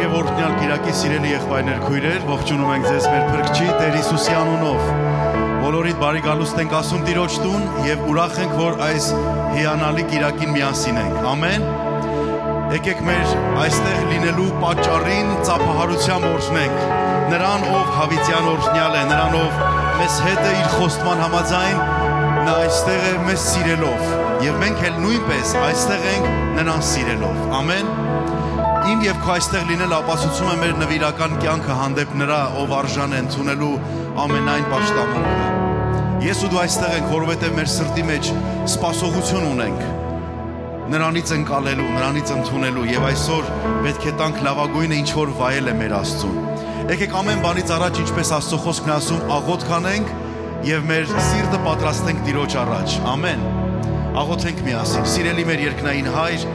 Եվ օրհնյալ Կիրակի սիրելի եղբայրներ, քույրեր, ողջունում ենք ձեզ մեր Փրկչի Տեր Հիսուսի անունով։ Բոլորիդ բարի գալուստ ենք ասում Տիրոջ տուն եւ ուրախ ենք, որ այս հիանալի Կիրակին միասին ենք։ Ամեն։ Եկեք մեր այստեղ լինելու պատճառին ծափահարությամբ օրհնենք նրան, ով հավիտյան օրհնյալ է, նրան, ով մեզ հետ է իր խոստման համաձայն, նա այստեղ է մեզ սիրելով եւ մենք էլ նույնպես այստեղ ենք նրան սիրելով։ Ամեն։ Իմ եւ քո այստեղ լինել ապացուցում է մեր նվիրական կյանքը հանդեպ նրա, ով արժան է ընդունելու ամենայն պաշտամունքը։ Ես ու դու այստեղ ենք, որովհետեւ մեր սրտի մեջ սպասողություն ունենք նրանից ընկալելու, նրանից ընդունելու եւ այսօր պետք է տանք լավագույնը, ինչ որ վայել է մեր Աստծուն։ Եկեք ամեն բանից առաջ, ինչպես Աստծո խոսքն է ասում, աղոթք անենք եւ մեր սիրտը պատրաստենք Տիրոջ առաջ։ Ամեն։ Աղոթենք միասին։ Սիրելի մեր երկնային Հայր,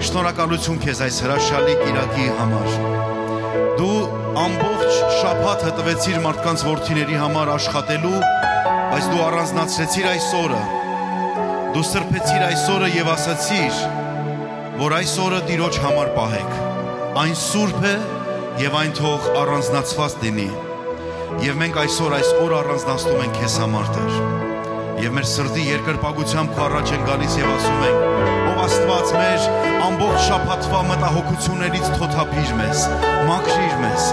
շնորհակալություն քեզ այս հրաշալի Կիրակի համար։ Դու ամբողջ շաբաթ հտվեցիր մարդկանց որդիների համար աշխատելու, բայց դու առանձնացրեցիր այս օրը։ Դու սրբեցիր այս օրը եւ ասացիր, որ այս օրը Տիրոջ համար պահեք։ Այն սուրբ է եւ այն թող առանձնացված լինի։ Եվ մենք այսօր այս օրը առանձնացնում ենք քեզ համար, Տեր։ Եվ մեր սրտի երկրպագությամբ քո առաջ են գալիս եւ ասում ենք. ով Աստված մեր ամբողջ շաբաթվա մտահոգություններից թոթափիր մեզ, մաքրիր մեզ,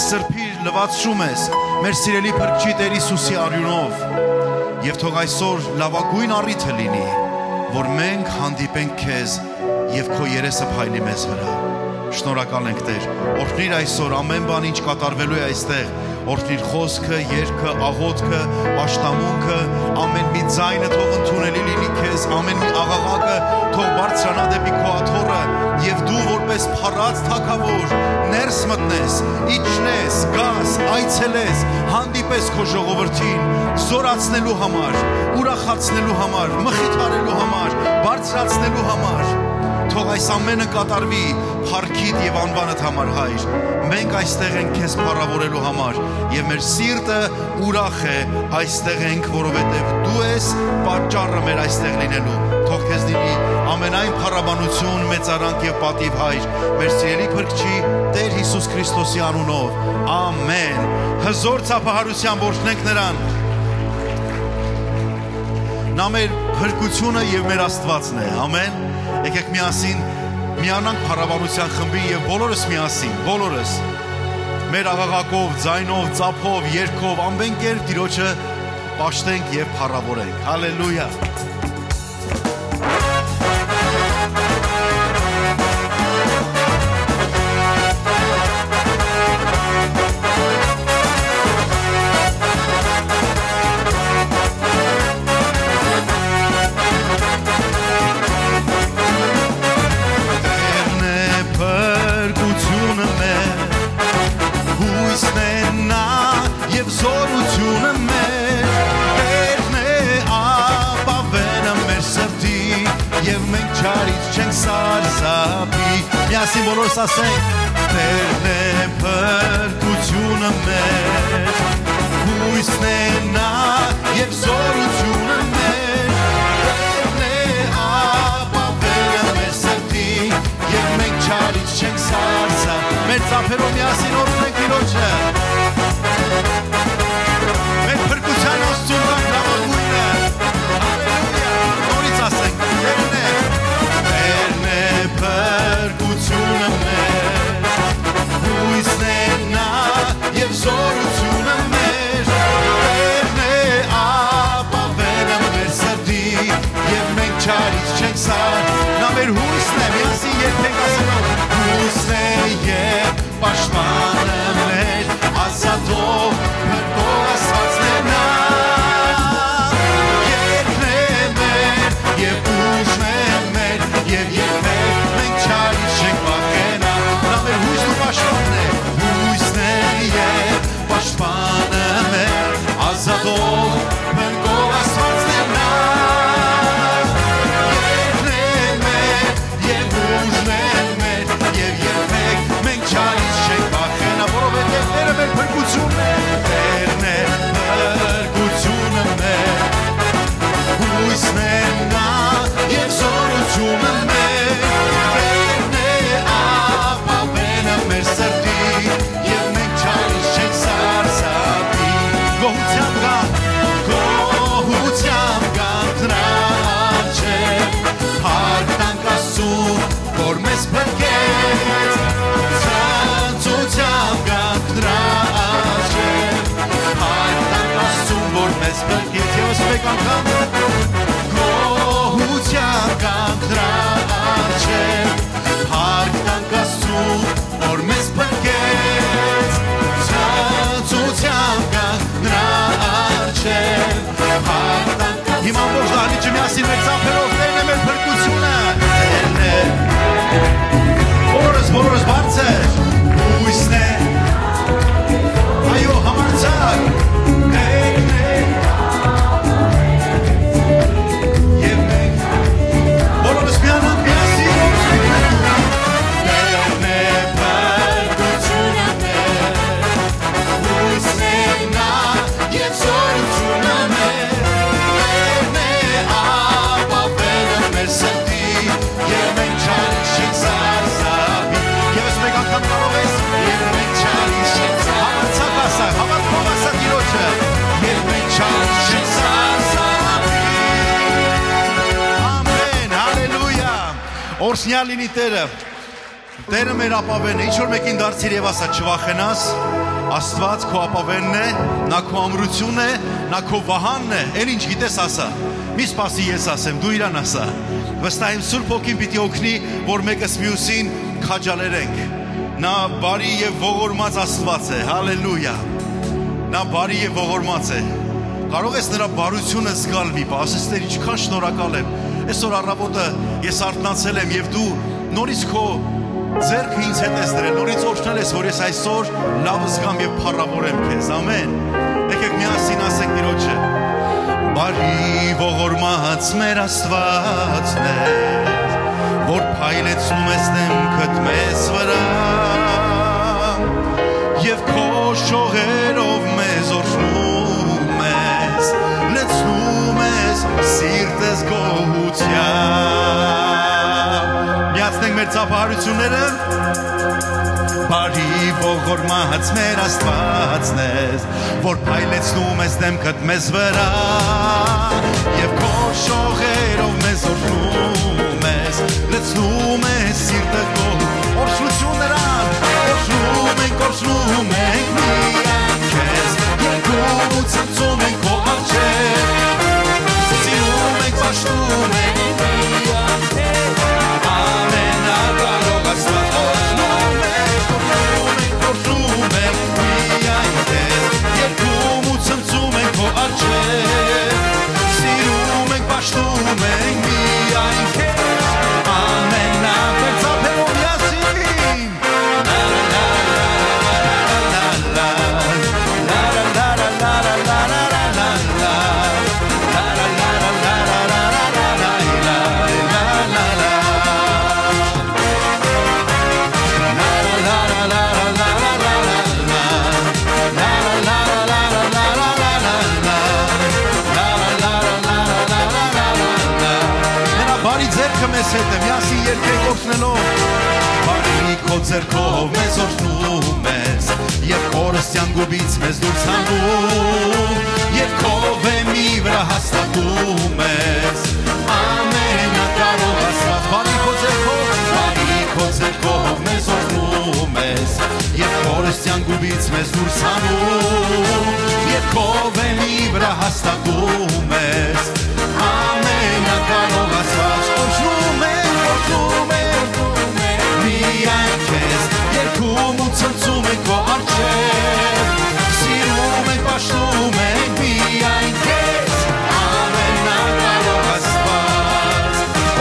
սրբիր, լվացրու մեզ մեր սիրելի Փրկչի Տեր Հիսուսի արյունով։ Եվ թող այսօր լավագույն առիթը լինի, որ մենք հանդիպենք քեզ եւ քո երեսը փայլի մեզ վրա։ Շնորհակալ ենք, Տեր։ Օրհնիր այսօր ամեն բան, ինչ կատարվելու է այստեղ։ Օրհնիր խոսքը, երգը, աղոթքը, պաշտամունքը, ամեն մի ձայնը թող ընդունելի լինի քեզ, ամեն մի աղաղակը թող բարձրանա դեպի քո աթոռը, եւ դու որպես փառած թագավոր ներս մտնես, իջնես, գաս, այցելես, հանդիպես քո ժողովրդին, զորացնելու համար, ուրախացնելու համար, մխիթարելու համար, բարձրացնելու համար։ Թող այս ամենը կատարվի փառքիդ եւ անվանդ համար, Հայր։ Մենք այստեղ ենք քեզ փառավորելու համար եւ մեր սիրտը ուրախ է այստեղ ենք, որովհետեւ դու ես պատճառը մեր այստեղ լինելու։ Թող քեզ լինի ամենայն փառաբանություն, մեծարանք եւ պատիվ, Հայր, մեր սիրելի Փրկչի Տեր Հիսուս Քրիստոսի անունով։ Ամեն։ Հզոր ծափահարությամբ օրհնենք նրան։ Նա մեր փրկությունը եւ մեր Աստվածն է։ Ամեն։ Եկեք միասին միանանք փառաբանության խմբին եւ բոլորս միասին, բոլորս մեր աղաղակով, ձայնով, ծափով, երգով, ամեն կերպ Տիրոջը պաշտենք եւ փառավորենք։ Հալելույա։ Միասին բոլորս ասենք. Տերն է փրկությունը մեր, հույսն է նա եւ զորությունը մեր, Տերն է ապավենը մեր սրտի եւ մենք չարից չենք սարսափ։ Մեր ծափերով միասին օրհնենք Տիրոջը։ Մեր փրկության Աստծուն լավագույնը։ Հալելույա։ Նորից ասենք. Տերն է փրկությունը մեր, հույսն է նա եւ զորությունը մեր, Տերն է ապավենը մեր սրտի եւ մենք չարից չենք սար։ Նա մեր հույսն է, միասին երբեք ասելով. Հույսն է եւ պաշտպանը մեր, ազատով փրկող Աստվածն է նա, երկն է մեր եւ ուժն է մեր եւ երբեք պաշտպանը մեր, ազատող փրկող Աստվածն է նա, երկն է Օրհնյալ լինի Տերը։ Տերը մեր ապավենն է։ Ինչ որ մեկին դարձիր եւ ասա չվախենաս, Աստված քո ապավենն է, նա քո ամրությունն է, նա քո վահանն է։ Էլ ինչ գիտես ասա։ Մի սպասի ես ասեմ, դու իրան ասա։ Վստահ եմ Սուրբ Հոգին պիտի օգնի, որ մեկս մյուսին քաջալերենք։ Նա բարի եւ ողորմած Աստված է։ Հալելույա։ Նա բարի եւ ողորմած է։ Կարող ես նրա բարությունը զգալ մի բան, ասես Տեր ինչքան շնորհակալ եմ։ Այսօր առավոտը ես արթնացել եմ եւ դու նորից քո ձեռքը ինձ հետ ես դրել, նորից օրհնել ես, որ ես այսօր լավ զգամ եւ փառավորեմ քեզ։ Ամեն։ Եկեք միասին ասենք Տիրոջը. Բարի ողորմած մեր Աստվածն է, որ փայլեցնում ես դեմքդ մեզ վրա, եւ քո շողերով մեզ օրհնում ես, լցնում ես սիրտս գոհությամբ։ Միացնենք մեր ծափահարությունները։ Բարի ողորմած մեր Աստվածն ես, որ փայլեցնում ես դեմքդ մեզ վրա, եւ քո շողերով մեզ օրհնում ես, լցնում ես սիրտը գոհ։ Օրհնություն նրան, օրհնում ենք միայն քեզ, երկում ու ցնծում ենք քո առջև, սիրում ենք, պաշտում ենք միայն քեզ, ամենակարող Աստված։ Օրհնում ենք միայն քեզ, երկում ու ցնծում ենք քո առջև, սիրում ենք, պաշտում ենք միայն քեզ, ամենակարող Աստված։ Մեզ հետ է, միասին երկենք օրհնելով։ Բարի քո ձեռքով մեզ օրհնում ես, եւ կորստյան գուբից մեզ դուրս հանում, եւ քո վեմի վրա հաստատում ես, ամենակարող Աստված։ Բարի քո ձեռքով մեզ օրհնում ես, եւ կորստյան գուբից մեզ դուրս հանում, եւ քո վեմի վրա հաստատում ես, ամենակարող Աստված։ Օրհնում ենք միայն քեզ, երկում ու ցնծում ենք քո առջև, սիրում ենք, պաշտում ենք միայն քեզ, ամենակարող Աստված։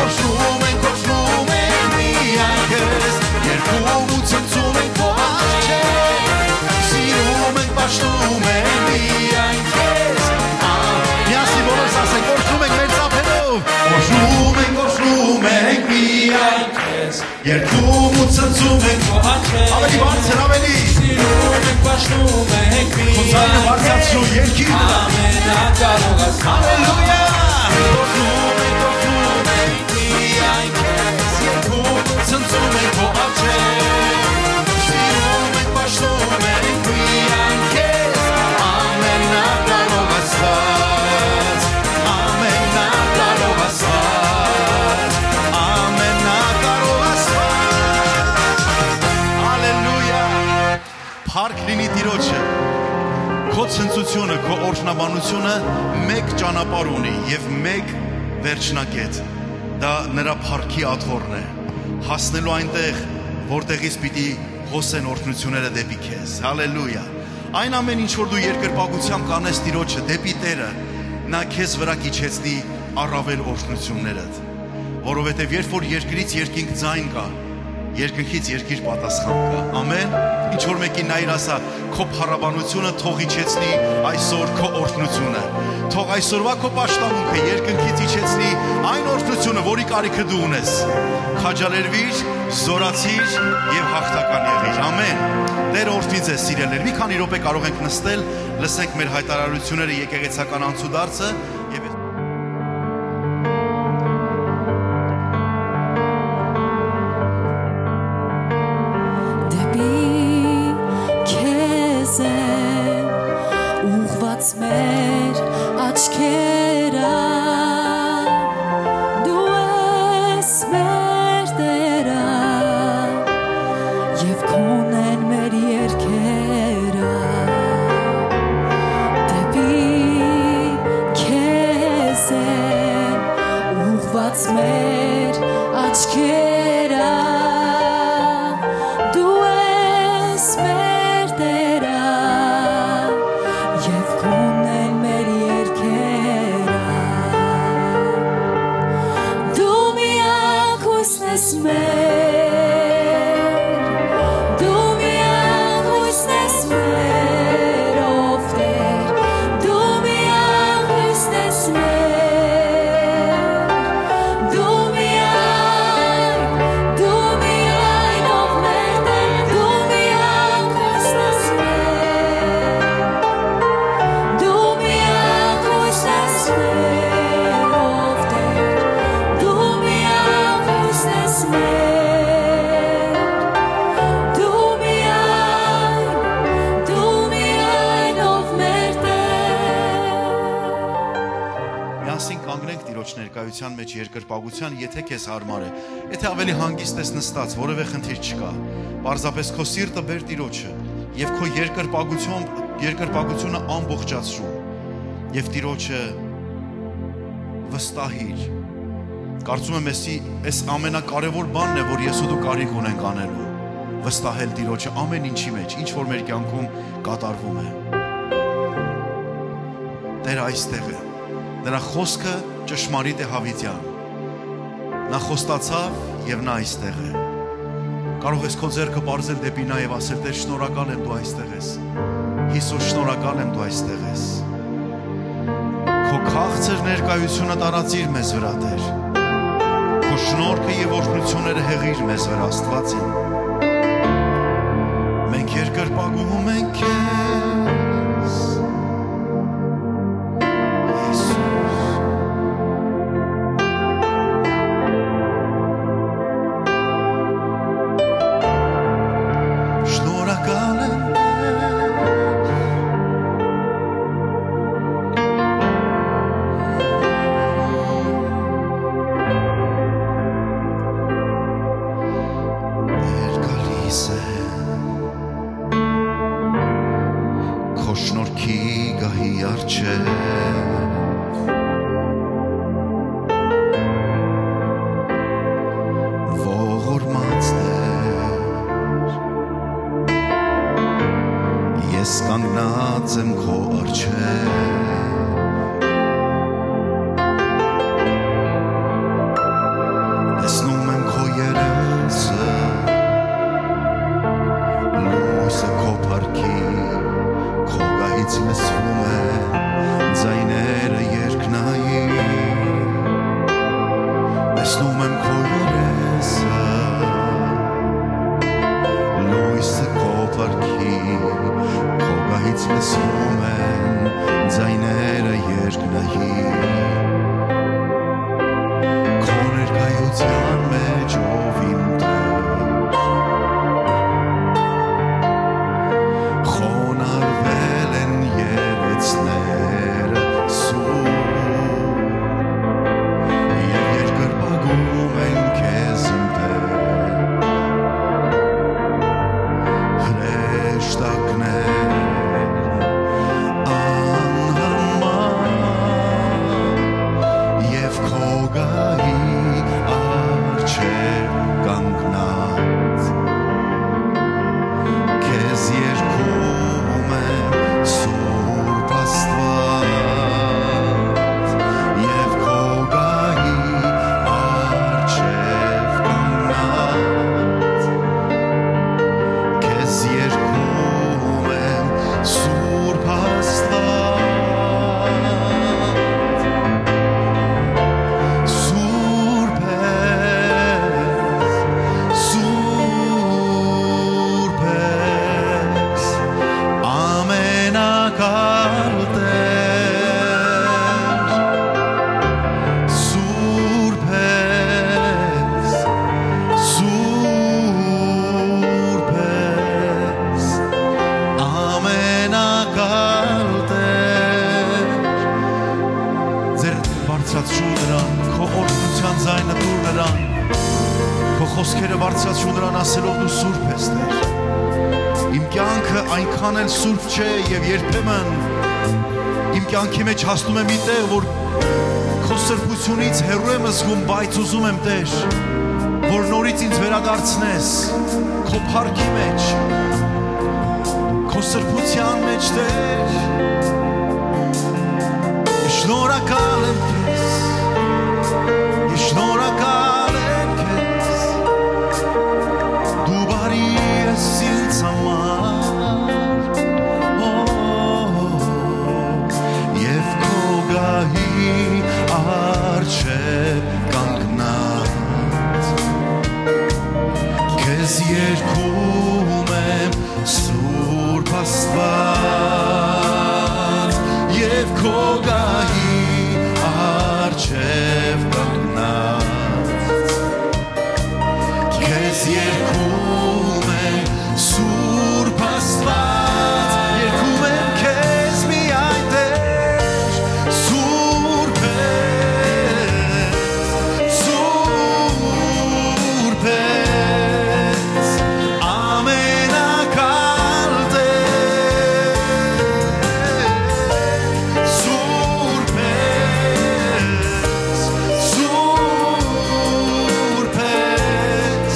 Օրհնում ենք միայն քեզ, երկում ու ցնծում ենք քո առջև, սիրում ենք, պաշտում ենք միայն քեզ, միասին բոլորս ասենք օրհնում ենք մեր ծափերով, օրհնում ենք միայն քեզ, երկում ու ցնծում ենք քո առջև, ավելի բարձր, ավելի սիրում ենք, պաշտում ենք միայն քեզ, քո ձայնը բարձրացրու երկիր վրա, ամենակարող Աստված։ Հալելույա։ Օրհնում ենք միայն քեզ, երկում ու ցնծում ենք քո առջև, սիրում ենք, պաշտում ենք միայն քեզ, ամենակարող Աստված, ամենակարող Աստված, ամենակարող Աստված։ Հալելույա։ Փառք լինի Տիրոջը։ Քո ցնծությունը, քո օրհնաբանությունը մեկ ճանապարհ ունի եւ մեկ վերջնակետ։ Դա նրա փառքի աթոռն է, հասնելու այնտեղ, որտեղից պիտի հոսեն օրհնությունները դեպի քեզ։ Հալելույա։ Այն ամեն ինչ որ դու երկրպագությամբ կանես Տիրոջը դեպի Տերը, նա քեզ վրա կիջեցնի առավել օրհնություններդ, որովհետև երբ որ երկրից երկինք ձայն կա, երկնքից երկիր պատասխան կա։ Ամեն։ Ինչ որ մեկին նայր ասա, քո փառաբանությունը թող իջեցնի այսօր քո օրհնությունը, թող այսօրվա քո պաշտամունքը երկնքից իջեցնի այն օրհնությունը, որի կարիքը դու ունես։ Քաջալերվիր, զորացիր եւ հաղթական եղիր։ Ամեն։ Տերը օրհնի ձեզ սիրելիներ։ Մի քանի րոպե կարող ենք նստել, լսենք մեր հայտարարությունները եկեղեցական անցուդարձը եւ մեր աչքերը դու ես մեր բաց մեր աչքերը դու ես մեր Տերը և քունն մեր երգերը դու միակ հույսն ես մեր դու միակ հույսն ես մեր ով Տեր դու միակ հույսն ես մեր դու միակ ով մեր Տեր դու միակ հույսն ես մեր դու միակ հույսն ես մեր ով Տեր դու միակ հույսն ես մեր դու միակ ով մեր Տեր Միասին կանգնենք Տիրոջ ներկայության մեջ երկրպագության, եթե քեզ հարմար է, եթե ավելի հանգիստ ես նստած, որևէ խնդիր չկա, պարզապես քո սիրտը բեր Տիրոջը եւ քո երկրպագությունը ամբողջացրու եւ Տիրոջը վստահիր։ Կարծում եմ այս ամենակարևոր բանն է, որ ես ու դու կարիք ունենք անելու, վստահել Տիրոջը ամեն ինչի մեջ, ինչ որ մեր կյանքում կատարվում է։ Տերը այստեղ է։ Նրա խոսքը ճշմարիտ է հավիտյան։ Նա խոստացավ եւ նա այստեղ է։ Կարող ես քո ձեռքը բարձել դեպի նա եւ ասել Տեր, շնորհակալ եմ դու այստեղ ես։ Հիսուս, շնորհակալ եմ դու այստեղ ես։ Քո քաղցր ներկայությունը տարածիր մեզ վրա, Տեր։ Քո շնորհքը եւ օրհնությունները հեղիր մեզ վրա, Աստվածին։ Մենք երկրպագում ենք քեզ։ Շնորհակալ եմ Տեր գալիս է քո շնորհքի գահի առջև ողորմած Տեր ես կանգնած եմ քո առջև տեսնում եմ քո երեսը լույսը քո փառքի քո գահից լսվում է ձայները երկնային տեսնում եմ քո երեսը լույսը քո փառքի քո գահից լսվում են ձայները երկնային քո ներկայության մեջ ով իմ Տեր խոնարհվել են երեցները սուր եւ երկրպագում են քեզ իմ Տեր հրեշտակներ անհամար եւ քո գահի առջև կանգնած քեզ երգում եմ Սուրբ Աստված եւ քո գահի առջև կանգնած քեզ երգում եմ Սուրբ Աստված Սուրբ ես ամենակալ Տեր Սուրբ ես ամենակալ Տեր ձեր բարձրացրու նրան քո օրհնության ձայնը տուր նրան քո խոսքերը բարձրացրու նրան ասելով դու սուրբ ես Տեր իմ կյանքը այնքան էլ սուրբ չէ եւ երբեմն իմ կյանքի մեջ հասնում եմ մի տեղ որ քո սրբությունից հեռու եմ զգում, բայց ուզում եմ Տեր, որ նորից ինձ վերադարձնես քո փառքի մեջ, քո սրբության մեջ Տեր։ Շնորհակալ եմ քեզ, շնորհակալ եմ քեզ, դու բարի ես ինձ համար, և քո գահի առջև կանգնած, քեզ երգում եմ Սուրբ Աստված, և քո գահի առջև կանգնած, քեզ երգում եմ Սուրբ Աստված, երգում եմ քեզ միայն Տեր, Սուրբ ես, Սուրբ ես, ամենակալ Տեր, Սուրբ ես, Սուրբ ես,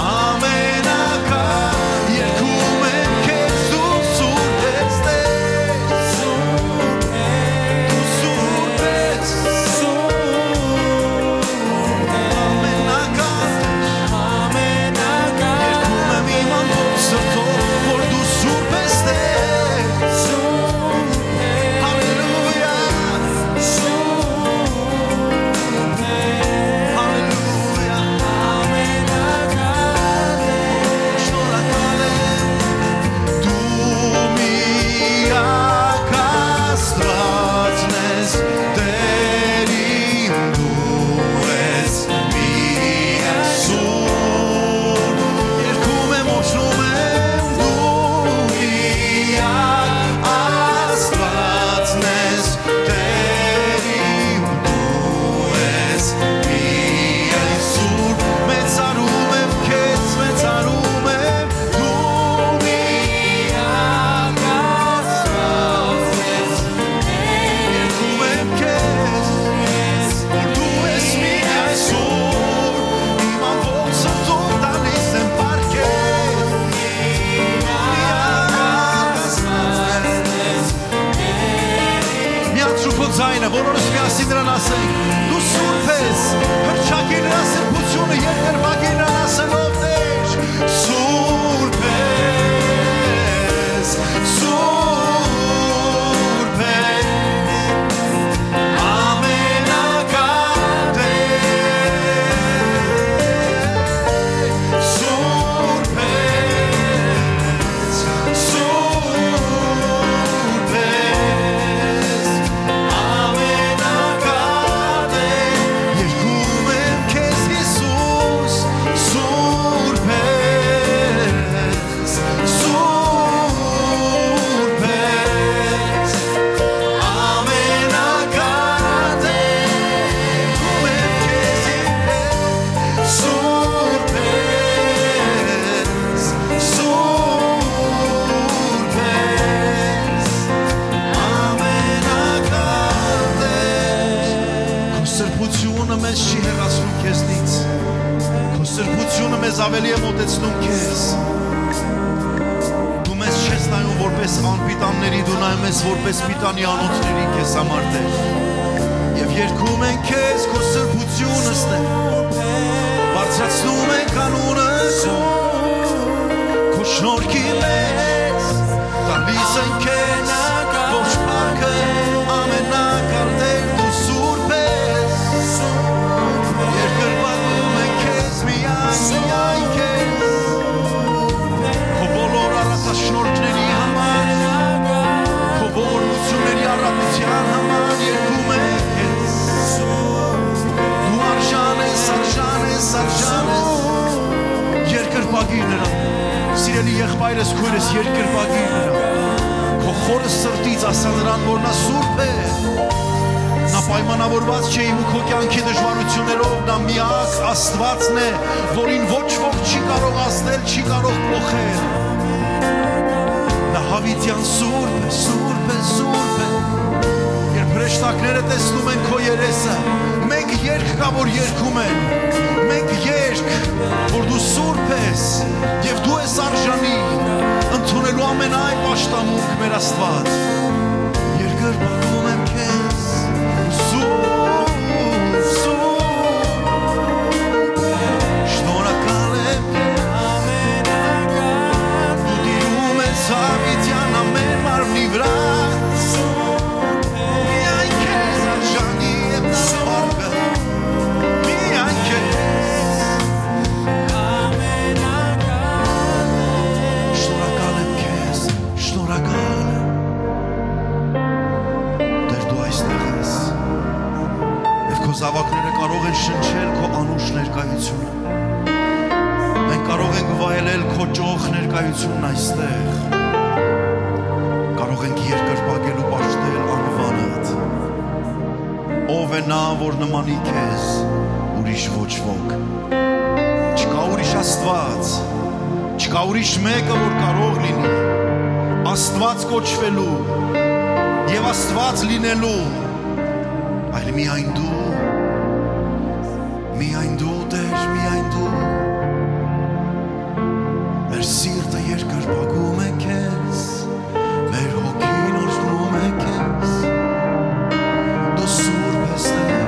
ամենակալ, երգում եմ քեզ, դու Սուրբ ես Տեր, դու Սուրբ ես, ամենակալ, երգում եմ իմ ամբողջ սրտով, որ դու Սուրբ ես Տեր, հալելույա, հալելույա, շնորհակալ եմ, դու միակ Աստվածն ես, Տեր իմ, դու ես միակ Սուրբ, երգում եմ, օժնում եմ, դու միակ Աստվածն ես, Տեր իմ, դու ես միակ Սուրբ, մեծարում եմ քեզ, մեծարում եմ, դու միակ Աստված ես, երգում եմ քեզ, որ դու ես միակ Սուրբ, իմ ամբողջ սրտով տալիս եմ պարգև, միակ Աստված ես, միացրու քո ձայնը, բոլորս միասին նրան ասենք, դու Սուրբ ես, հռչակի նրա սրբությունը, երկրպագի նրան ասելով Տեր, Սուրբ ես, Սուրբ ես, ամենակալ Տեր, Սուրբ ես, Սուրբ ես, ամենակալ Տեր, երգում եմ քեզ Հիսուս, Սուրբ ես, Սուրբ ես, ամենակալ Տեր, երգում եմ քեզ Սուրբ ես, Սուրբ ես, ամենակալ Տեր, քո սրբությունը մեզ չի հեռացնում քեզնից, քո սրբությունը մեզ ավելի է մոտեցնում քեզ, դու մեզ չես նայում որպես անպիտանների, դու նայում ես որպես պիտանի անոթների քեզ համար Տեր, և երգում ենք քեզ քո սրբությունս Տեր, բարձրացնում ենք անունս քո շնորհքի մեջ, տալիս ենք քեզ ողջ փառքը, ամենակալ Տեր, դու Սուրբ ես, երկրպագում ենք քեզ միայն քեզ, քո բոլոր առատաշնորհքների համար, քո ողորմությունների առատության համար երգում ենք քեզ, դու արժան ես, արժան ես, արժան ես, երկրպագիր նրան, սիրելի եղբայրս, քույրս, երկրպագիր նրան, քո խորը սրտից ասա նրան, որ նա Սուրբ է, նա պայմանավորված չէ իմ ու քո կյանքի դժվարություններով, նա միակ Աստվածն է, որին ոչ ոք չի կարող ազդել, չի կարող փոխել, նա հավիտյան Սուրբ է, Սուրբ է, Սուրբ է, երբ հրեշտակները տեսնում են քո երեսը, մենք երգ կա, որ երգում են, մենք երգ, որ դու սուրբ ես և դու ես արժանի ընդունելու ամենայն պաշտամունք մեր Աստված, երկրպագում եմ քեզ, շնորհակալ եմ դու տիրում ես հավիտյան ամեն մարմնի վրա միայն քեզ արժանի եմ դասվարկը միայն քեզ շնորհակալ եմ քեզ շնորհակալ դեր դու այստեղ ես և քո զավակները կարող են շնչել քո անուշ ներկայությունը մենք կարող ենք վայելել քո ճոխ ներկայությունն այստեղ կարող ենք երկրպագել ու պաշտել անվանդ ով է նա որ նմանի քեզ ուրիշ ոչ ոք չկա ուրիշ Աստված չկա ուրիշ մեկը որ կարող լինի Աստված կոչվելու և Աստված լինելու այլ միայն դու Տեր միայն դու մեր սիրտը երկրպագում է քեզ մեր հոգին օրհնում է քեզ դու սուրբ ես Տեր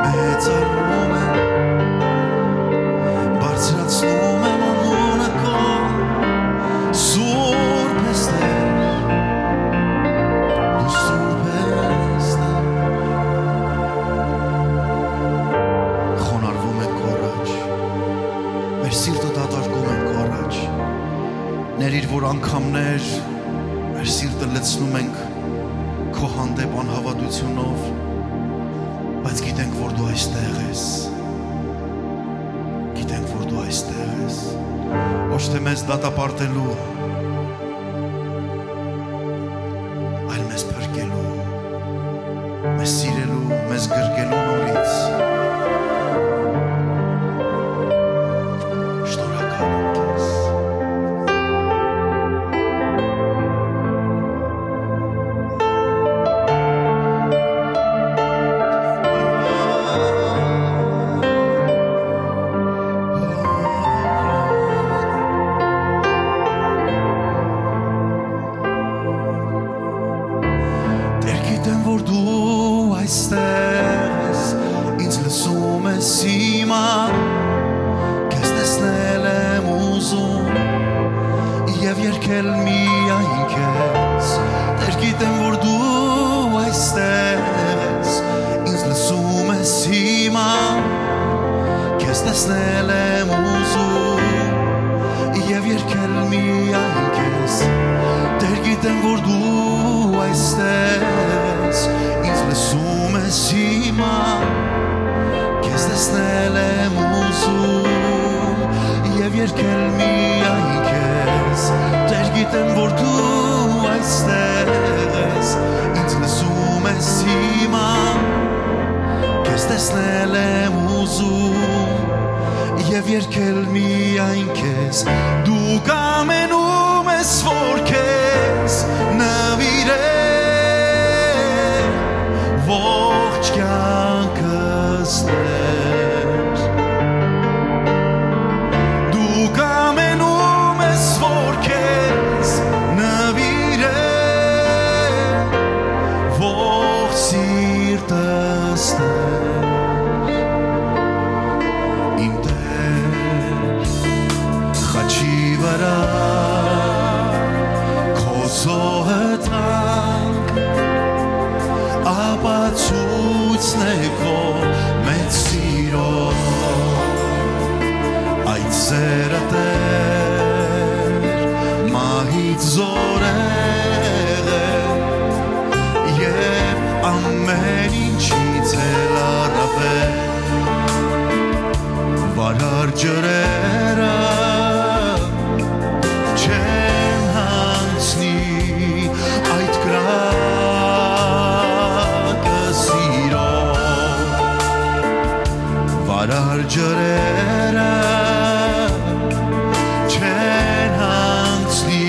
մեծարում եմ բարձրացնում եմ անունը քո սուրբ ես Տեր դու սուրբ ես Տեր խոնարհվում ենք քո առաջ մեր սիրտը դատարկում ենք քո առաջ ներիր որ անգամներ մեր սիրտը լցնում ենք քո հանդեպ անհավատությունով բայց գիտենք որ դու այստեղ ես գիտենք որ դու այստեղ ես ոչ թե մեզ դատապարտելու այլ մեզ փրկելու մեզ սիրելու մեզ գրկելու նորից շնորհակալ եմ քեզ Տեր գիտեմ որ դու այստեղ ես ինձ լսում ես հիմա քեզ տեսնել եմ ուզում և երգել միայն քեզ Տեր գիտեմ որ դու այստեղ ես ինձ լսում ես հիմա քեզ տեսնել եմ ուզում և երգել միայն քեզ Տեր գիտեմ որ դու այստեղ ես ինձ լսում ես հիմա քեզ տեսնել եմ ուզում և երգել միայն քեզ Տեր գիտեմ որ դու այստեղ ես ինձ լսում ես հիմա քեզ տեսնել եմ ուզում և երգել միայն քեզ դու կամենում ես որ քեզ նվիրեմ ողջ կյանքս Տեր դու կամենում ես որ քեզ նվիրեմ ողջ սիրտս Տեր իմ Տեր խաչի վրա քո զոհը տանք ապացույցն է քո մեծ սիրո այդ սերը Տեր մահից զորեղ է և ամեն ինչից էլ առավել վարար ջրերը չեն հանցնի այդ կրակը սիրո վարար ջրերը չեն հանցնի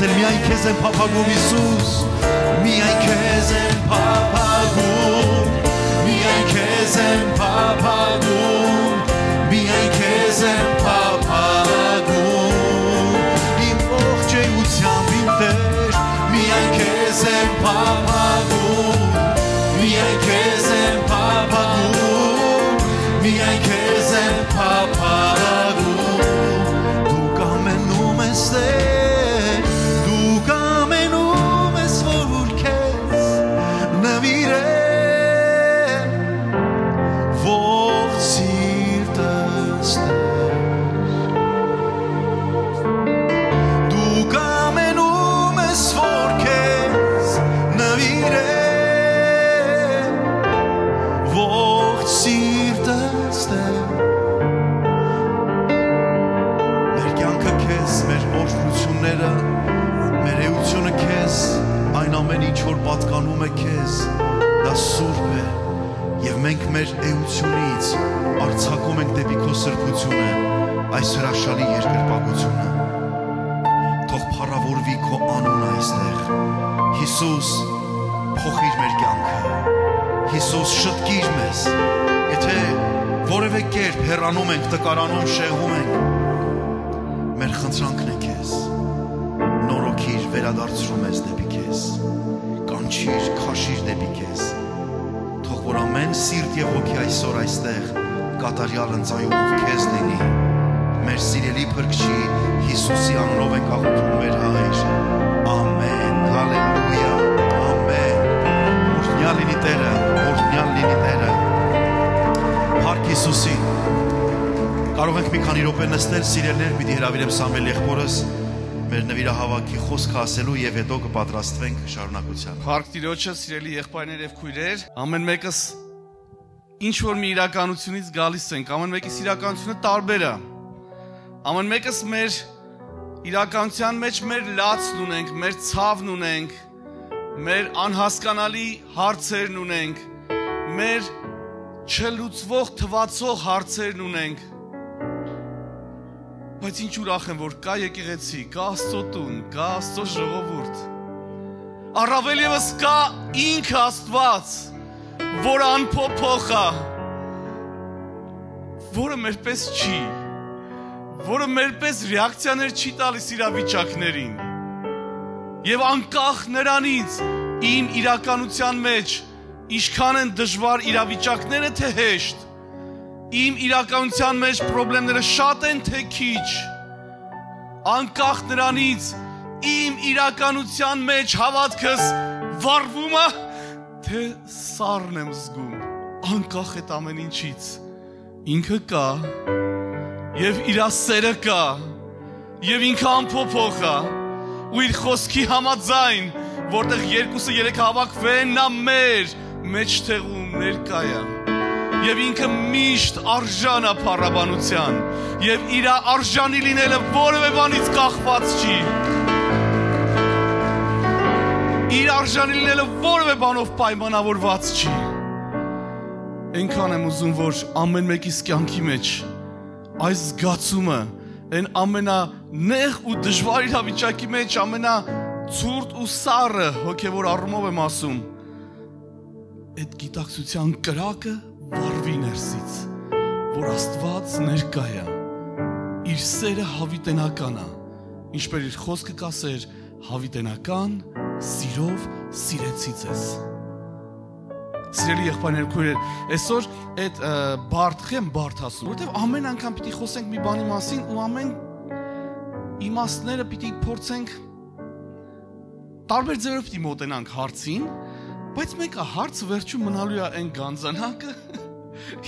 ասել միայն քեզ եմ փափագում Հիսուս, միայն քեզ եմ փափագում, միայն քեզ եմ փափագում, միայն քեզ եմ փափագում, իմ ողջույնությամբ իմ Տեր, միայն քեզ եմ փափագում, միայն քեզ եմ փափագում, միայն քեզ եմ փափագում, դու կամենում ես Տեր պատկանում է քեզ, դա սուրբ է, և մենք մեր էությունից արձակում ենք դեպի քո սրբությունը, այս հրաշալի երկրպագությունը, թող փառավորվի քո անունը այստեղ, Հիսուս փոխիր մեր կյանքը, Հիսուս շտկիր մեզ, եթե որևէ կերպ հեռանում ենք, տկարանում, շեղում ենք, մեր խնդրանքն է քեզ, նորոգիր, վերադարձրում ես դեպի քեզ, կանչիր, քաշիր դեպի քեզ, թող որ ամեն սիրտ և հոգի այսօր այստեղ կատարյալ ընծայումով քեզ լինի, մեր սիրելի փրկչի Հիսուսի անունով ենք աղոթում մեր Հայր, ամեն, հալելույա, ամեն, օրհնյալ լինի Տերը, օրհնյալ լինի Տերը, փառք Հիսուսին, կարող ենք մի քանի րոպե նստել, սիրելիներ, պիտի հրավիրեմ Սամվել եղբորս, մեր նվիրահավաքի խոսքը ասելու և հետո կպատրաստվենք շարունակության։ Փառք Տիրոջը, սիրելի եղբայրներ և քույրեր, ամեն մեկս ինչ-որ մի իրականությունից գալիս ենք, ամեն մեկիս իրականությունը տարբեր է, ամեն մեկս մեր իրականության մեջ մեր լացն ունենք, մեր ցավն ունենք, մեր անհասկանալի հարցերն ունենք, մեր չլուծվող թվացող հարցերն ունենք, բայց ինչ ուրախ եմ, որ կա եկեղեցի, կա Աստծո տուն, կա Աստծո ժողովուրդ, առավել ևս կա ինքը Աստված, որ անփոփոխ է, որը մերպես չի, որը մերպես ռեակցիաներ չի տալիս իրավիճակներին, և անկախ նրանից իմ իրականության մեջ ինչքան են դժվար իրավիճակները թե հեշտ, իմ իրականության մեջ պրոբլեմները շատ են թե քիչ, անկախ նրանից իմ իրականության մեջ հավատքս վառվում է, թե սառն եմ զգում, անկախ այդ ամեն ինչից, ինքը կա, և իրա սերը կա, և ինքը անփոփոխ է, ու իր խոսքի համաձայն, որտեղ երկուսը երեք հավաքվեն, նա մեր մեջտեղում ներկա է, և ինքը միշտ արժան է փառաբանության, և իրա արժանի լինելը որևէ բանից կախված չի, իր արժանի լինելը որևէ բանով պայմանավորված չի, Այնքան եմ ուզում, որ ամեն մեկիս կյանքի մեջ այս զգացումը, այն ամենանեղ ու դժվար իրավիճակի մեջ ամենացուրտ ու սառը հոգևոր առումով եմ ասում, այդ գիտակցության կրակը վառվի ներսից, որ Աստված ներկա է, իր սերը հավիտենական է, ինչպես իր խոսքը կասեր, հավիտենական սիրով սիրեցի ձեզ։ Սիրելի եղբայրներ, քույրեր, այսօր այդ բարդ ասում, որտեվ ամեն անգամ պիտի խոսենք մի բանի մասին ու ամեն իմաստները պիտի փորձենք տարբեր ձևերով պիտի մոտենանք հարցին, բայց մեկը հարցը վերջում մնալու է այն գանձանակը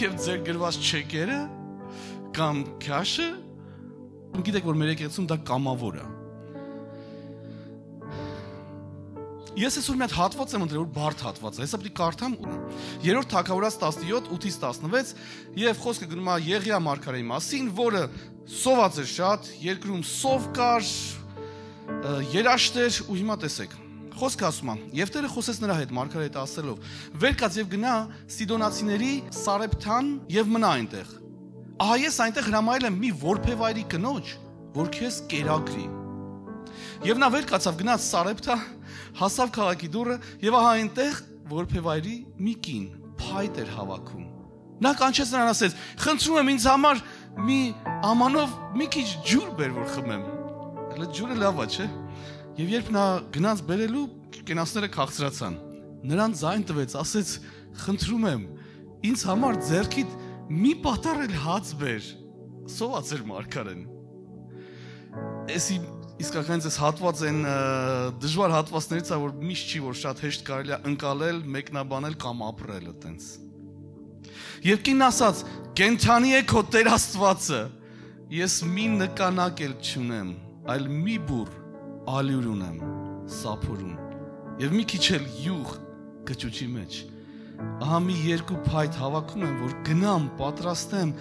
եւ ձեր գրված չեկերը կամ քաշը, գիտեք որ մեր եկեղեցում դա կամավոր է։ Ես այսօր մի հատ հատված եմ ընտրել, որ բարդ հատված է, հեսա պիտի կարդամ 3-րդ Թագավորաց 17:8-16 եւ խոսքը գնում է Եղիա մարգարեի մասին, որը սոված էր շատ, երկրում սով կար, երաշտ էր ու հիմա տեսեք։ Խոսքը ասում է. «Եվ Տերը խոսեց նրա հետ մարգարեի հետ ասելով. վեր կաց եւ գնա Սիդոնացիների Սարեփթան եւ մնա այնտեղ։ Ահա ես այնտեղ հրամայել եմ մի որբևայրի կնոջ, որ քեզ կերակրի։ Եվ նա վեր կացավ գնաց Սարեփթա, հասավ քաղաքի դուռը եւ ահա այնտեղ որբևայրի մի կին փայտ էր հավաքում։ Նա կանչեց նրան ասեց. խնդրում եմ ինձ համար մի ամանով մի քիչ ջուր բեր որ խմեմ։ Հələ ջուրը լավ է, չէ՞։ Եվ երբ նա գնաց բերելու, կենացները քաղցրացան։ Նրան ձայն տվեց, ասեց. խնդրում եմ ինձ համար ձեռքիդ մի պատառել հաց բեր։ Սոված էր մարգարեն։ Էսի իսկական այս հատված են դժվար հատվածներից է, որ միշտ չի, որ շատ հեշտ կարելի է ընկալել, մեկնաբանել կամ ապրել այտենց։ Եվ կինն ասաց. կենթանի է քո Տեր Աստվածը, ես մի նկանակ էլ չունեմ, այլ մի բուռ ալյուր ունեմ, սափորում, եւ մի քիչ էլ յուղ կճուճի մեջ։ Ահա մի երկու փայտ հավաքում եմ, որ գնամ, պատրաստեմ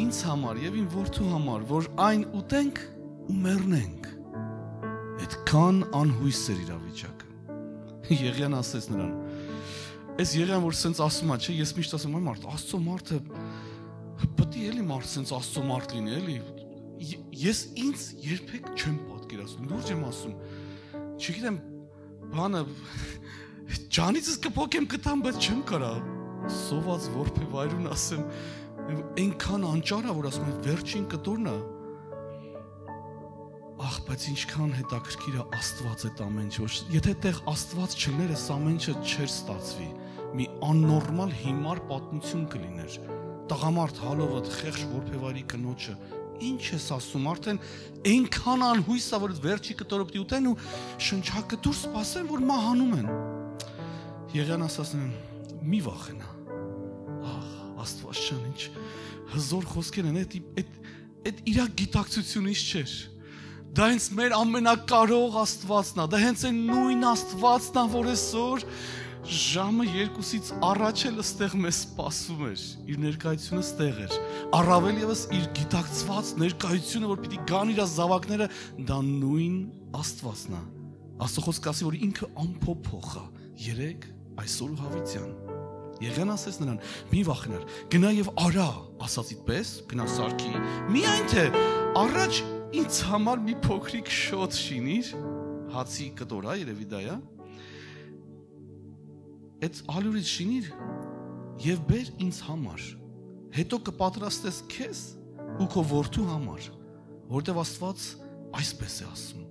ինձ համար եւ իմ որդու համար, որ այն ուտենք ու մեռնենք։ Այդքան անհույս էր իրավիճակը։ Եղիան ասեց նրան. Այս Եղիան որ սենց ասում է, չէ, ես միշտ ասում եմ, մարդ, Աստծո մարդը պետք է էլի մարդ սենց Աստծո մարդ լինի, էլի։ Ես ինձ երբեք չեմ պատկերացնում, լուրջ եմ ասում։ Չգիտեմ, բանը ջանիցս կփոքեմ կտամ, բայց չեմ կարա։ Սոված որբևայրուն ասեմ, այնքան անճար է, որ ասում եմ, վերջին կտորն է։ Ախ, բայց ինչքան հետաքրքիր է Աստված այդ ամեն ինչ։ Եթե այդտեղ Աստված չլներ, այս ամեն ինչը չէր ստացվի։ Մի աննորմալ հիմար պատմություն կլիներ։ Տղամարդ հալովդ խեղճ որբևայրի կնոջը ինչ ես ասում, արդեն այնքան անհույս է, որ վերջի կտորը պիտի ուտեն ու շնչակտուր սպասեն, որ մահանում են։ Եղիան ասաց նրան. մի վախենա։ Ախ, Աստված ջան, ինչ հզոր խոսքեր են, այդ իր գիտակցությունից չէր։ Դա հենց մեր ամենակարող Աստվածն է, դա հենց այն նույն Աստվածն է, որ այսօր ժամը 2-ից առաջ էլ ստեղ մեզ սպասում էր, իր ներկայությունը ստեղ էր, առավել ևս իր գիտակցված ներկայությունը, որ պիտի գան իր զավակները, դա նույն Աստվածն է։ Աստծո խոսքը ասի, որ ինքը անփոփոխ է, երեք, այսօր ու հավիտյան։ Եղիան ասեց նրան. մի վախենար, գնա եւ արա, ասածիդ պես, գնա սարքի, միայն թե առաջ ինձ համար մի փոքրիկ շոտ շինիր, հացի կտոր է, երևի դա է։ Այդ ալյուրից շինիր եւ բեր ինձ համար։ Հետո կպատրաստես քեզ ու քո որդու համար, որտեվ Աստված այսպես է ասում.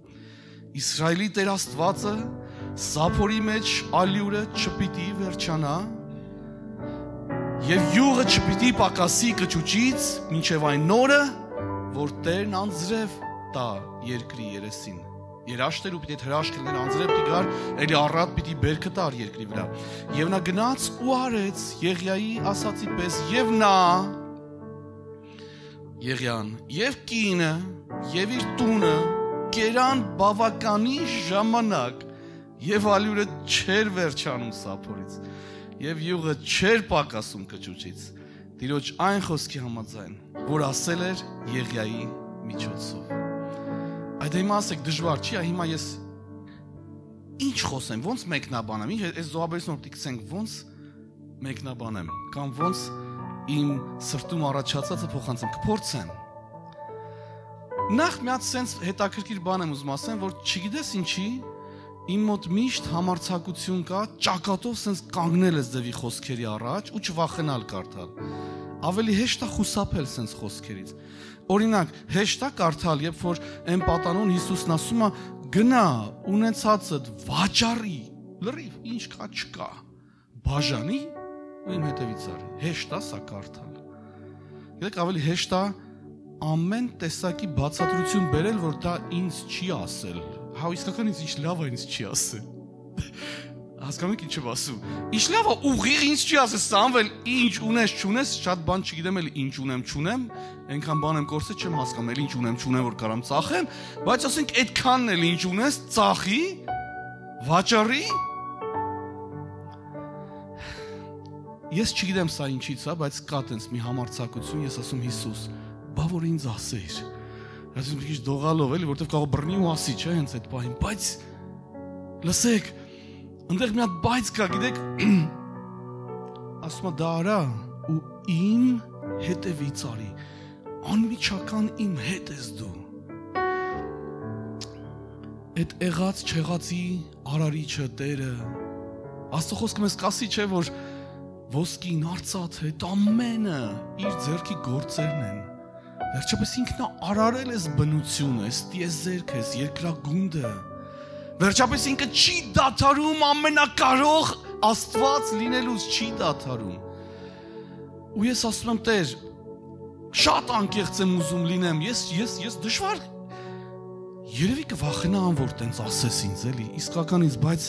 Իսրայելի Տեր Աստվածը սափորի մեջ ալյուրը չպիտի վերջանա եւ յուղը չպիտի պակասի կճուճից մինչեւ այն նորը, որ Տերն անձրև տա երկրի երեսին։ Երաշտեր ու պիտի հրաշք լինեն անձրև պիտի գար, էլի առատ պիտի բերքը տար երկրի վրա։ Եվ նա գնաց ու արեց Եղիայի ասացի պես եւ նա Եղիան եւ կինը եւ իր տունը կերան բավականի ժամանակ եւ ալյուրը չեր վերջանում սափորից եւ յուղը չեր պակասում կճուճից։ Տիրոջ այն խոսքի համաձայն, որ ասել էր Եղիայի միջոցով։ Այդ հիմա ասեք դժվար չի, հիմա ես ինչ խոսեմ, ոնց մեկնաբանեմ, այս զոհաբերությունը պիտի գցենք, ոնց մեկնաբանեմ, կամ ոնց իմ սրտում առաջացածը փոխանցեմ, կփորձեմ։ Նախ մի հատ sense հետաքրքիր բան եմ ուզում ասեմ, որ չգիտես ինչի, իմ մոտ միշտ համարձակություն կա, ճակատով sense կանգնել ես ձևի խոսքերի առաջ ու չվախենալ կարդալ։ Ավելի հեշտ է խուսափել sense խոսքերից։ Օրինակ, հեշտ է կարդալ, երբ որ այն պատանուն Հիսուսն ասում է գնա, ունեցածդ վաճառի, լրիվ, ինչ կա չկա, բաժանի ու իմ հետևից արի։ Հեշտ է սա կարդալ։ Գիտեք, ավելի հեշտ է ամեն տեսակի բացատրություն բերել, որ դա ինձ չի ասել։ Հա իսկական ինձ ինչ լավ է ինձ չի ասել։ Հասկանում եք ինչ եմ ասում։ Ինչ լավ է ուղիղ ինձ չի ասել, Սամվել, ինչ ունես, չունես, շատ բան չգիտեմ էլի ինչ ունեմ, չունեմ, այնքան բան եմ կորսել, չեմ հասկանում, էլի ինչ ունեմ, չունեմ, որ կարամ ծախեմ, բայց ասենք այդքանն էլ ինչ ունես, ծախի, վաճառի։ Ես չգիտեմ սա ինչից է, բայց կա տենց մի համարձակություն, ես ասում Հիսուս, բա որ ինձ ասեիր։ Ասում քիչ դողալով էլի, որտեվ կարող բռնի ու ասի, չէ, հենց այդ պահին, բայց լսեք, այնտեղ մի հատ բայց կա, գիտեք, ասում է դա արա ու իմ հետևից արի, անմիջական իմ հետ ես դու։ Այդ եղած չեղածի արարիչը Տերը, Աստծո խոսքը մեզ կասի, չէ, որ ոսկին, արծաթը, այդ ամենը իր ձեռքի գործերն են։ Վերջապես ինքն արարել ես բնությունը, ես տիեզերքը, ես երկրագունդը։ Վերջապես ինքը չի դադարում ամենակարող Աստված լինելուց չի դադարում։ Ու ես ասում եմ Տեր, շատ անկեղծ եմ ուզում լինեմ, ես դժվար երևի կվախենամ, որ տենց ասես ինձ էլի, իսկական ինձ, բայց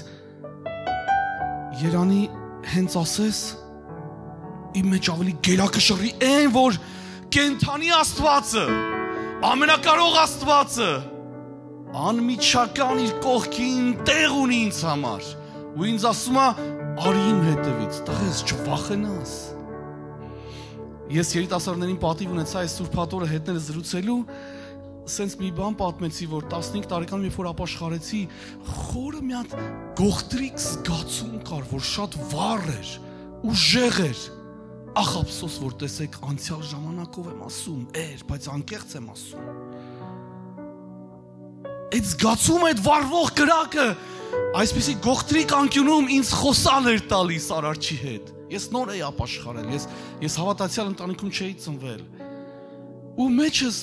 Երանի հենց ասես, իմ մեջ ավելի գերակշռի այն, որ կենթանի Աստվածը, ամենակարող Աստվածը, անմիջական իր կողքին տեղ ունի ինձ համար, ու ինձ ասում է, արի իմ հետևից, տղես չվախենաս։ Ես երիտասարդներին պատիվ ունեցա այս Սուրբ Հատորը հետները զրուցելու, սենց մի բան պատմեցի, որ 15 տարեկանում երբ որ ապաշխարեցի, խորը մի հատ գողտրիկ զգացում կար, որ շատ վառ էր, ուժեղ էր։ Ախ ափսոս, որ տեսեք անցյալ ժամանակով եմ ասում, բայց անկեղծ եմ ասում։ Այդ զգացումը, այդ վառվող կրակը, այսպիսի գողտրիկ անկյունում ինձ խոսալ էր տալիս Արարչի հետ։ Ես նոր էի ապաշխարել, ես հավատացյալ ընտանիքում չէի ծնվել։ Ու մեջս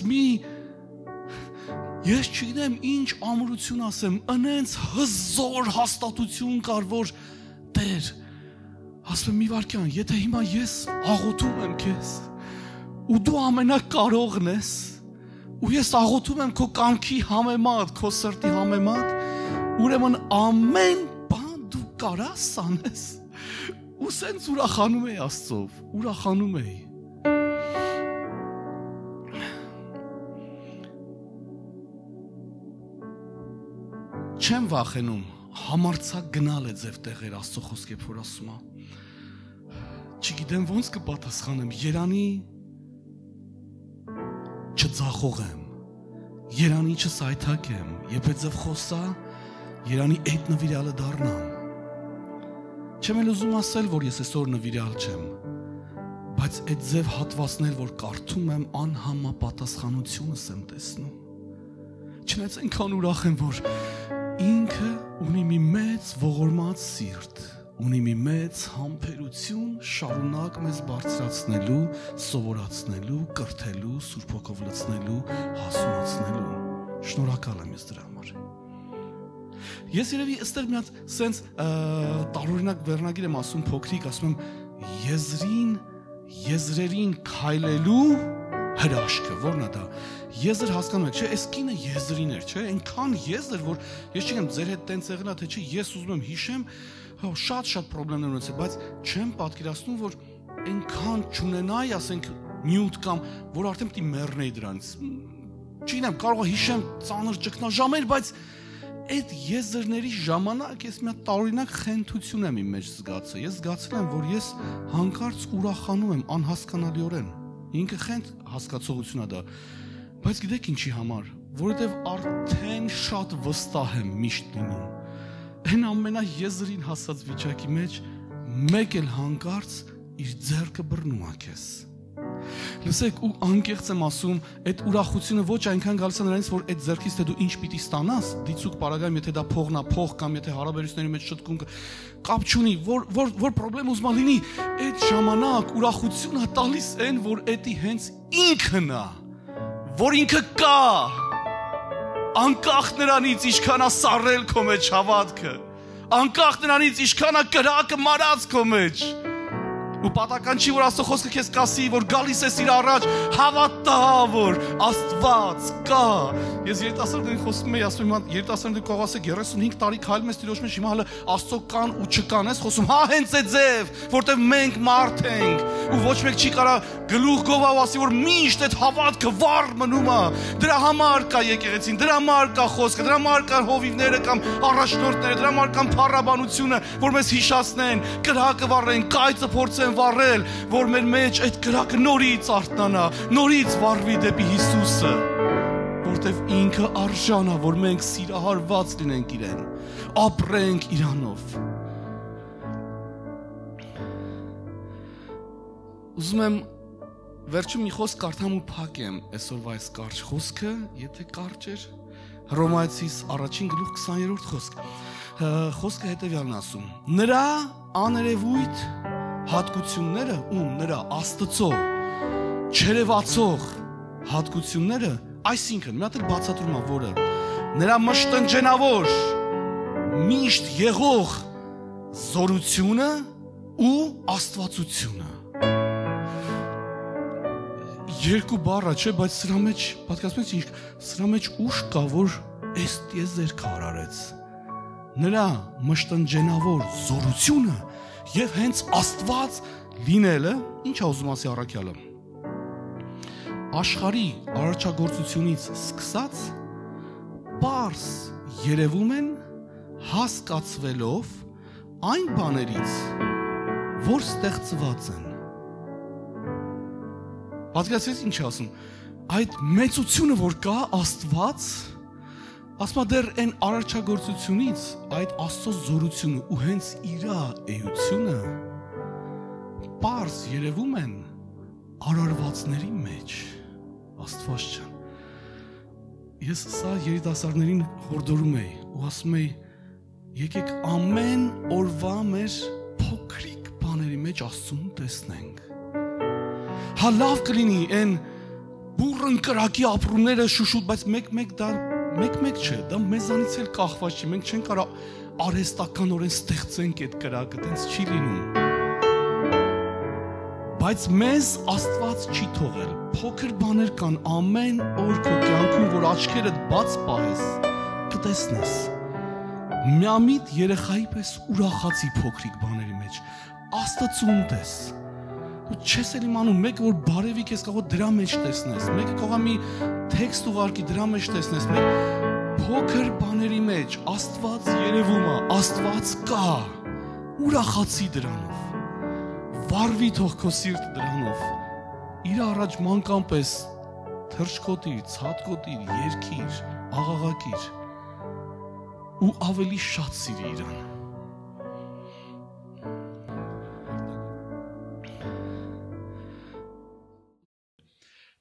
ես չգիտեմ ինչ ամրություն ասեմ, ընենց հզոր հաստատություն կար, որ Տեր, ասում եմ մի վարքյան, եթե հիմա ես աղոթում եմ քեզ, ու դու ամենակարողն ես, ու ես աղոթում եմ քո կամքի համեմատ, քո սրտի համեմատ, ուրեմն ամեն բան դու կարաս անես, ու սենց ուրախանում էի Աստծով, ուրախանում էի։ Չեմ վախենում, համարձակ գնալ է ձև տեղեր Աստծո խոսքը որ ասում է։ Չգիտեմ ոնց կպատասխանեմ, Երանի չձախողեմ, Երանի չսայթակեմ, երբ ձև խոսա, Երանի այդ նվիրալը դառնամ։ Չեմ էլ ուզում ասել, որ ես այսօր նվիրալ չեմ, բայց այդ ձև հատվածներ, որ կարդում եմ, անհամապատասխանությունս եմ տեսնում։ Չնայած այնքան ուրախ եմ, որ ինքը ունի մի մեծ ողորմած սիրտ, ունի մի մեծ համբերություն շարունակ մեզ բարձրացնելու, սովորացնելու, կրթելու, Սուրբ Հոգով լցնելու, հասունացնելու։ Շնորհակալ եմ ես դրա համար։ Ես երևի այստեղ մի հատ սենց տարօրինակ վերնագիր եմ ասում փոքրիկ, ասում եմ եզրերին քայլելու հրաշքը, որն է դա։ Եզր հասկանում եք, չէ, այս կինը եզրին էր, չէ, այնքան եզր, որ ես չգիտեմ ձեր հետ տենց եղնա, թե չէ, ես ուզում եմ հիշեմ, շատ պրոբլեմներ ունեցել, բայց չեմ պատկերացնում, որ այնքան չունենայի, ասենք, նյութ կամ, որ արդեն պիտի մեռնեի դրանից։ Չգիտեմ, կարող է հիշեմ ծանր ճգնաժամեր, բայց այդ եզրների ժամանակ ես մի հատ տարօրինակ խենթություն եմ իմ մեջ զգացել։ Ես զգացել եմ, որ ես հանկարծ ուրախանում եմ անհասկանալիորեն։ Ինքը խենթ հասկացողություն է դա։ Բայց գիտեք ինչի համար, որովհետև արդեն շատ վստահ եմ միշտ լինում։ Այն ամենաեզրին հասած վիճակի մեջ մեկ էլ հանկարծ իր ձեռքը բռնում է քեզ։ Լսեք, ու անկեղծ եմ ասում, այդ ուրախությունը ոչ այնքան գալիս է նրանից, որ այդ ձեռքից թե դու ինչ պիտի ստանաս, դիցուկ պարագայում, եթե դա փողն է, փող կամ եթե հարաբերությունների մեջ շտկում կապ չունի, որ պրոբլեմ ուզում լինի, այդ ժամանակ ուրախությունը տալիս են, որ էդի հենց ինքն է, որ ինքը կա, անկախ նրանից ինչքան է սառել քո մեջ հավատքը, անկախ նրանից ինչքան է կրակը մարած քո մեջ։ Ու պատական չի, որ Աստծո խոսքը քեզ կասի, որ գալիս ես իր առաջ, հավատա, որ Աստված կա։ Ես երիտասարդներին խոսում եմ, ասում եմ, երիտասարդը կողասը 35 տարի քայլում ես Տիրոջ մեջ, հիմա հələ Աստծո կան ու չկան, ես խոսում, հա հենց է ձև, որտեղ մենք մարդ ենք, ու ոչ մեկ չի կարա գլուխ գովա ու ասի, որ միշտ այդ հավատքը վառ մնում է։ Դրա համար կա եկեղեցին, դրա համար կա խոսքը, դրա համար կա հովիվները կամ առաջնորդները, դրա համար կա փառաբանությունը, որ մեզ հիշացնեն, կրակը վառեն, կայծը փորձեն վառել, որ մեր մեջ այդ կրակը նորից արթնանա, նորից վառվի դեպի Հիսուսը, որտև ինքը արժան է, որ մենք սիրահարված լինենք իրեն, ապրենք իրանով։ Ուզում եմ վերջում մի խոսք կարդամ ու փակեմ այսօրվա այս կարճ խոսքը, եթե կարճ էր, Հռոմայացիս 1:20 խոսք։ Խոսքը հետևյալն ասում. նրա աներևույթ հատկությունները ու նրա Աստծո չերևացող հատկությունները, այսինքն, մի հատ էլ բացատրում է, որը նրա մշտնջենավոր միշտ եղող զորությունը ու աստվածությունը։ Երկու բառ է, չէ, բայց սրա մեջ պատկասում եք ինչ, սրա մեջ ուժ կա, որ այս տիեզերքը արարեց։ Նրա մշտնջենավոր զորությունը եւ հենց Աստված լինելը, ինչ է ուզում ասի առաքյալը։ Աշխարհի արարչագործությունից սկսած պարզ երևում են հասկացվելով այն բաներից, որ ստեղծված են։ Պատկերացրեք ինչ ասում, այդ մեծությունը, որ կա Աստված, ասма դեռ այն արարչագործությունից, այդ Աստծո զորությունը ու հենց իր էությունը պարզ երևում են արարվածների մեջ, Աստված ջան։ Ես սա երիտասարդներին հորդորում եի ու ասում եի, եկեք ամեն օրվա մեր փոքրիկ բաների մեջ Աստծուն տեսնենք։ Հա լավ կլինի այն բուրըն կրակի ապրումները շուշուտ, բայց մեկ չէ, դա մեզանից էլ կախված չի, մենք չենք կարա արհեստականորեն ստեղծենք այդ կրակը, տենց չի լինում։ Բայց մեզ Աստված չի թողել, փոքր բաներ կան ամեն օր քո կյանքում, որ աչքերդ բաց պահես, կտեսնես։ Միամիտ երեխայի պես ուրախացի փոքրիկ բաների մեջ, Աստծուն տես։ Ու չես էլ իմանում, մեկը որ բարևի քեզ կարող դրա մեջ տեսնես, մեկը կարող մի տեքստ ուղարկի դրա մեջ տեսնես, մեկ փոքր բաների մեջ Աստված երևում է, Աստված կա, ուրախացի դրանով, վառվի թող քո սիրտը դրանով, իր առաջ մանկան պես թռչկոտիր, ցատկոտիր, երգիր, աղաղակիր ու ավելի շատ սիրի իրան։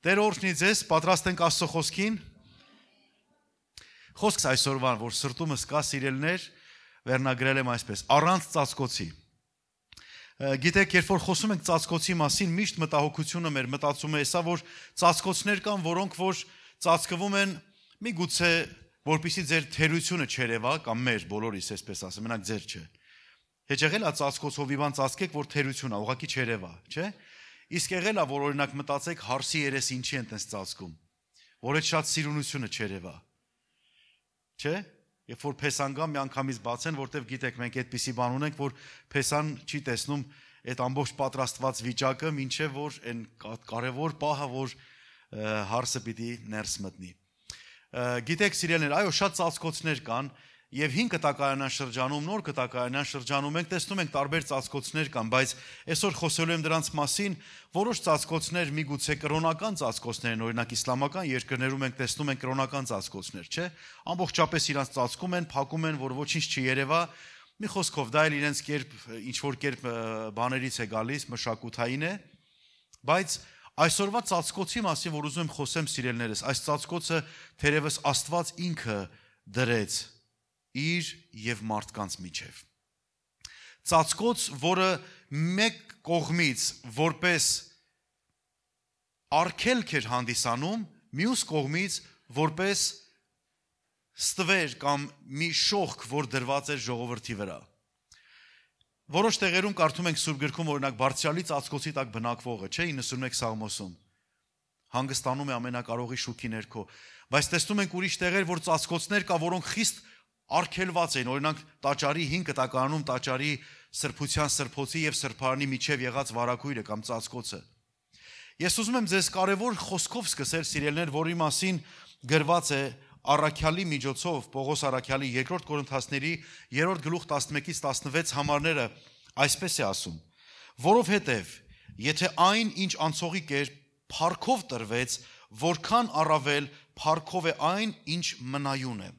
Տեր օրհնի ձեզ, պատրաստ ենք Աստծո խոսքին։ Խոսքս այսօրվան, որ սրտումս կա սիրելներ, վերնագրել եմ այսպես. առանց ծածկոցի։ Գիտեք, երբ որ խոսում ենք ծածկոցի մասին, միշտ մտահոգությունը մեր մտածում է հեսա, որ ծածկոցներ կան, որոնք որ ծածկվում են միգուցե որպեսզի ձեր թերությունը չերևա, կամ մեր բոլորիս այսպես ասեմ, մենակ ձեր չէ։ Հեչ եղել է ծածկոցով իվան ծածկեք, որ թերություն է, ուղղակի չերևա, չէ՞։ Իսկ եղել է, որ օրինակ մտածեք հարսի երես ինչի են տես ծածկում, որ այդ շատ սիրունությունը չերևա, չէ՞։ Երբ որ փեսան գա, մի անգամից բացեն, որտեվ գիտեք, մենք այդպիսի բան ունենք, որ փեսան չի տեսնում այդ ամբողջ պատրաստված վիճակը, մինչև որ այն կարևոր պահը, որ հարսը պիտի ներս մտնի։ Գիտեք, սիրելիներ, այո, շատ ծածկոցներ կան, եւ 5 կտակարանան շրջանում, նոր կտակարանան շրջանում մենք տեսնում ենք տարբեր ծածկոցներ կան, բայց այսօր խոսելու եմ դրանց մասին, որոշ ծածկոցներ միգուցե կրոնական ծածկոցներ են, օրինակ իսլամական երկրներում մենք տեսնում ենք կրոնական ծածկոցներ, չէ՞։ Ամբողջապես իրանց ծածկում են, փակում են, որ ոչինչ չի երևա, Մի խոսքով դա էլ իրենց կերպ ինչ որ կերպ բաներից է գալիս, մշակութային է, բայց այսօրվա ծածկոցի մասին, որ ուզում եմ խոսեմ սիրելիներս, այս ծածկոցը թերևս Աստված ինքը դրեց իր եւ մարդկանց միջև։ Ծածկոց, որը մեկ կողմից որպես արգելք էր հանդիսանում, մյուս կողմից որպես ստվեր կամ մի շողք, որ դրված էր ժողովրդի վրա։ Որոշ տեղերում կարդում ենք Սուրբ գրքում, օրինակ Բարձրյալի ծածկոցի տակ բնակվողը, չէ, 91 Սաղմոսում հանգստանում է ամենակարողի շուքի ներքո, բայց տեսնում ենք ուրիշ տեղեր, որ ծածկոցներ կա, որոնք խիստ արգելված են, օրինակ տաճարի 5 կտակարանում տաճարի սրբության սրբոցի եւ սրբարանի միջև եղած վարակույրը կամ ծածկոցը։ Ես ուզում եմ ձեզ կարևոր խոսքով սկսել, սիրելիներ, որի մասին գրված է Առաքյալի միջոցով, Պողոս Առաքյալի 2 Կորինթացների 3 գլուխ 11-ից 16 համարները այսպես է ասում. որովհետև եթե այն, ինչ անցողիկ էր, փառքով տրվեց, որքան առավել փառքով է այն, ինչ մնայուն է։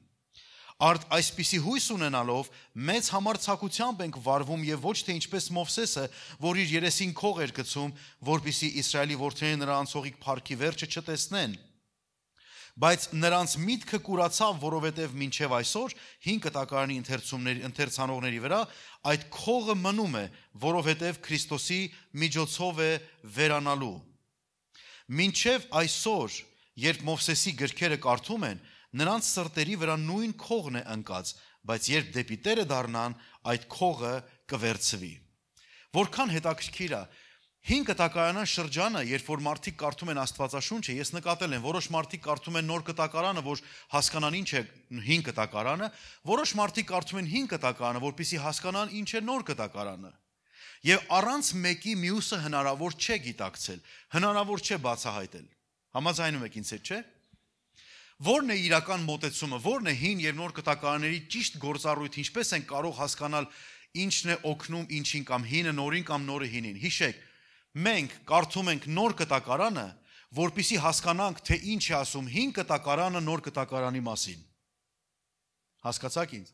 Արդ այսպիսի հույս ունենալով մեծ համարձակությամբ ենք վարվում եւ ոչ թե ինչպես Մովսեսը, որ իր երեսին քող էր գցում, որպեսզի Իսրայելի որդիները նրա անցողիկ փառքի վերջը չտեսնեն։ Բայց նրանց միտքը կուրացավ, որովհետև մինչև այսօր 5 կտակարանի ընթերցանողների վրա այդ քողը մնում է, որովհետև Քրիստոսի միջոցով է վերանալու։ Մինչև այսօր, երբ Մովսեսի գրքերը կարդում են, նրանց սրտերի վրա նույն քողն է ընկած, բայց երբ դեպի Տերը դառնան, այդ քողը կվերցվի։ Որքան հետաքրքիր է 5 կտակարանան շրջանը, երբ որ մարդիկ կարդում են Աստվածաշունչը, ես նկատել եմ, որոշ մարդիկ կարդում են նոր կտակարանը, որ հասկանան ինչ է 5 կտակարանը, որոշ մարդիկ կարդում են 5 կտակարանը, որպեսզի հասկանան ինչ է նոր կտակարանը։ Եվ առանց մեկի մյուսը հնարավոր չէ գիտակցել, հնարավոր չէ բացահայտել։ Համաձայնում եք ինձ հետ, չէ՞։ Որն է իրական մոտեցումը, որն է հին եւ նոր կտակարանների ճիշտ գործառույթ, ինչպես են կարող հասկանալ ինչն է օգնում ինչին կամ հինը նորին կամ նորը հինին։ Հիշեք, մենք կարդում ենք նոր կտակարանը, որպեսզի հասկանանք, թե ինչ է ասում 5 կտակարանը նոր կտակարանի մասին։ Հասկացաք ինձ։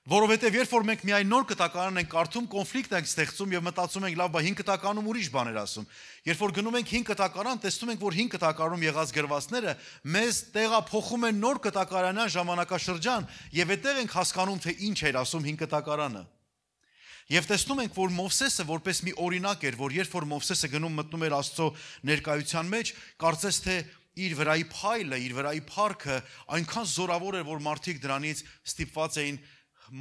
Որովհետև երբ որ մենք միայն նոր կտակարանն ենք կարդում, կոնֆլիկտ ենք ստեղծում եւ մտածում ենք, լավ, բա 5 կտակարանում ուրիշ բան էր ասում։ Երբ որ գնում ենք 5 կտակարան, տեսնում ենք, որ 5 կտակարանում եղած գրվածները մեզ տեղափոխում են նոր կտակարանյան ժամանակաշրջան եւ այդտեղ ենք հասկանում, թե ինչ էր ասում 5 կտակարանը։ Եվ տեսնում ենք, որ Մովսեսը որպես մի օրինակ էր, որ երբ որ Մովսեսը գնում մտնում էր Աստծո ներկայության մեջ, կարծես թե իր վրայի փայլը, իր վրայի փառքը այնքան զորավոր էր, որ մարդիկ դրանից ստիպված էին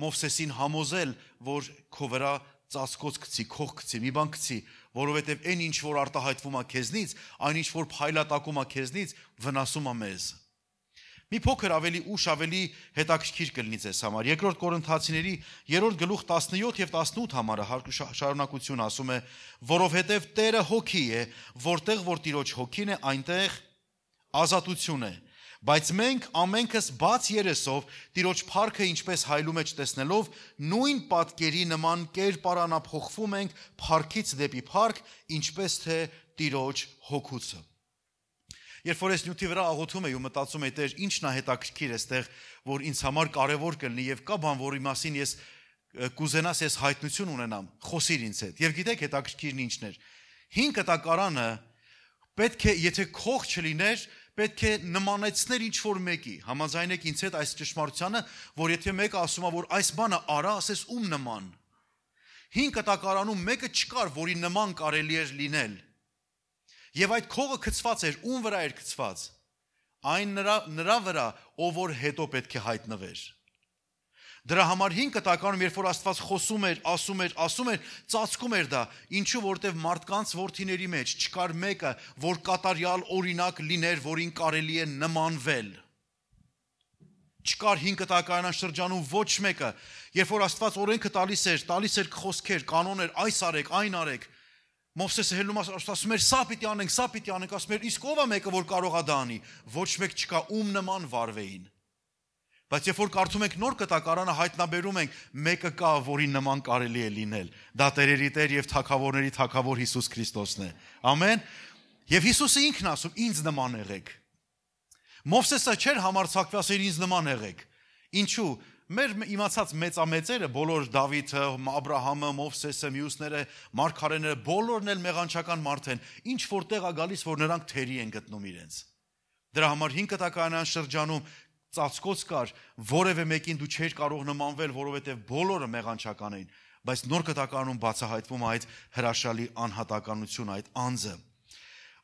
Մովսեսին համոզել, որ քո վրա ծածկոց գցի, քող գցի, մի բան գցի, որովհետև այն ինչ որ արտահայտվում է քեզնից, այն ինչ որ փայլատակում է քեզնից, վնասում է մեզ։ Մի փոքր ավելի ուշ ավելի հետաքրքիր կլինի ձեզ համար։ 2 Կորինթացիների 3 գլուխ 17 եւ 18 համարը շարունակություն ասում է, որովհետև Տերը հոգի է, որտեղ որ Տիրոջ հոգին է, այնտեղ ազատություն է։ Բայց մենք ամենքս բաց երեսով Տիրոջ փառքը ինչպես հայլու մեջ տեսնելով նույն պատկերի նման կերպարանափոխվում ենք փառքից դեպի փառք, ինչպես թե Տիրոջ հոգուցը։ Երբ որ ես նյութի վրա աղոթում եի ու մտածում եի, Տեր, ինչն է հետաքրքիր այստեղ, որ ինձ համար կարևոր կլինի եւ կա բան, որի մասին ես կուզենաս ես հայտնություն ունենամ, խոսիր ինձ հետ։ Եվ գիտեք հետաքրքիրն ինչն էր։ 5 կտակարանը պետք է, եթե քող չլիներ, պետք է նմանեցներ ինչ որ մեկի։ Համաձայնեք ինձ հետ այս ճշմարտությանը, որ եթե մեկը ասում է, որ այս բանը արա, ասես ում նման։ 5 կտակարանում մեկը չկար, որի նման կարելի էր լինել։ Եվ այդ քողը գցված էր, ում վրա էր գցված։ Այն նրա վրա, ով որ հետո պետք է հայտնվեր։ Դրա համար 5 կտակարանում, երբ որ Աստված խոսում էր, ասում էր, ծածկում էր դա, ինչու որտև մարդկանց որդիների մեջ չկար մեկը, որ կատարյալ օրինակ լիներ, որին կարելի է նմանվել։ Չկար 5 կտակարանան շրջանում ոչ մեկը, երբ որ Աստված օրենքը տալիս էր խոսքեր, կանոներ, այս արեք, այն արեք։ Մովսեսը հելնում ասում էր, սա պիտի անենք, ասում էր, իսկ ով է մեկը, որ կարող է դա անի։ Ոչ մեկ չկա, ում նման վարվեին։ Բայց երբ որ կարդում ենք նոր կտակարանը, հայտնաբերում ենք, մեկը կա, որի նման կարելի է լինել։ Դա տերերի Տեր եւ թագավորների թագավոր Հիսուս Քրիստոսն է։ Ամեն։ Եվ Հիսուսը ինքն ասում, ինձ նման եղեք։ Մովսեսը չէր համարձակվի ասել ինձ նման եղեք։ Ինչու։ մեր իմացած մեծամեծերը, բոլոր Դավիթը, Աբրահամը, Մովսեսը, մյուսները, մարգարեները, բոլորն էլ մեղանչական մարդ են, ինչ որտեղ է գալիս, որ նրանք թերի են գտնում իրենց։ Դրա համար 5 կտականյան շրջանում ծածկոց կար, որևէ մեկին դու չէր կարող նմանվել, որովհետև բոլորը մեղանչական էին, բայց նոր կտականում բացահայտվում այդ հրաշալի անհատականությունը, այդ անձը։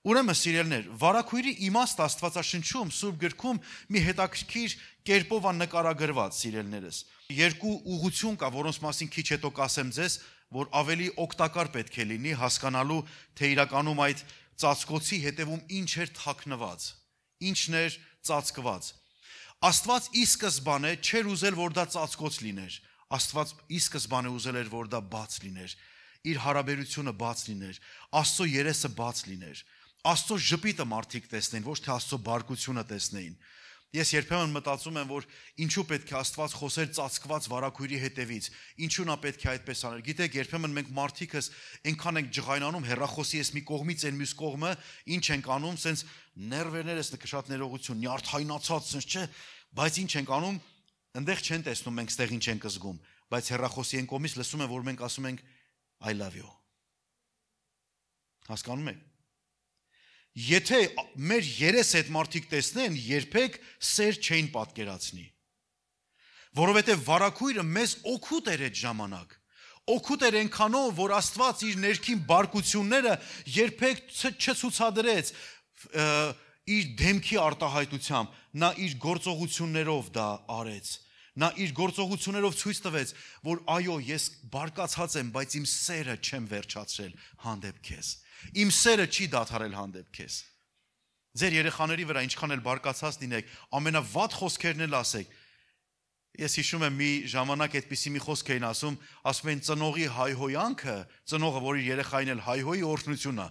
Ուրեմն սիրելներ, վարագույրի իմաստ Աստվածաշնչում, Սուրբ գրքում մի հետաքրքիր կերպով է նկարագրված, սիրելներս։ Երկու ուղղություն կա, որոնց մասին քիչ հետո կասեմ ձեզ, որ ավելի օգտակար պետք է լինի հասկանալու, թե իրականում այդ ծածկոցի հետևում ինչ էր թաքնված, ինչն էր ծածկված։ Աստված ի սկզբանե չէր ուզել, որ դա ծածկոց լիներ։ Աստված ի սկզբանե ուզել էր, որ դա բաց լիներ։ Իր հարաբերությունը բաց լիներ, Աստծո երեսը բաց լիներ։ Աստծո ժպիտը մարդիկ տեսնեին, ոչ թե Աստծո բարկությունը տեսնեին։ Ես երբեմն մտածում եմ, որ ինչու պետք է Աստված խոսեր ծածկված վարագույրի հետևից, ինչու նա պետք է այդպես աներ։ Գիտեք, երբեմն մենք մարդիկս այնքան ենք ջղայնանում, հեռախոսի ես մի կողմից այն մյուս կողմը, ինչ ենք անում, սենց ներվերներս շատ ներողություն, նյարդայնացած, սենց չէ, բայց ինչ ենք անում, այնտեղ չեն տեսնում մենք ստեղ ինչ ենք զգում, բայց հեռախոսի այն կողմից լսում են, որ մենք ասում ենք I love you։ Հասկանում եք։ Եթե մեր երես այդ մարդիկ տեսնեն, երբեք սեր չէին պատկերացնի։ Որովհետև վարագույրը մեզ օգուտ էր այդ ժամանակ։ Օգուտ էր այնքանով, որ Աստված իր ներքին բարկությունները երբեք չցուցադրեց իր դեմքի արտահայտությամբ, նա իր գործողություններով դա արեց։ Նա իր գործողություններով ցույց տվեց, որ այո, ես բարկացած եմ, բայց իմ սերը չեմ վերջացրել հանդեպ քեզ։ Իմ սերը չի դադարել հանդեպ քեզ։ Ձեր երեխաների վրա ինչքան էլ բարկացած լինեք, ամենավատ խոսքերն էլ ասեք։ Ես հիշում եմ մի ժամանակ այդպիսի մի խոսք էին ասում են ծնողի հայհոյանքը, ծնողը, որ իր երեխային էլ հայհոյի օրհնությունն է։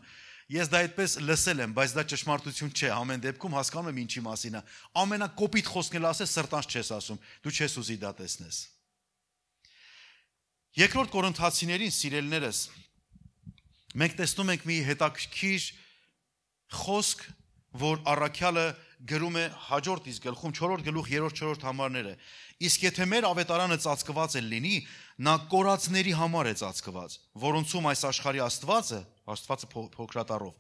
Ես դա այդպես լսել եմ, բայց դա ճշմարտություն չէ, ամեն դեպքում հասկանում եմ ինչի մասին է։ Ամենակոպիտ խոսքն էլ ասես սրտանց չես ասում, դու չես ուզի դա տեսնես։ Երկրորդ Կորինթացիներին սիրելիներս, մենք տեսնում ենք մի հետաքրքիր խոսք, որ առաքյալը գրում է հաջորդ իսկ գլխում 4-րդ գլուխ 3-4 համարները։ Իսկ եթե մեր ավետարանը ծածկված է լինի, նա կորածների համար է ծածկված, որոնցում այս աշխարհի Աստվածը փոքրատառով,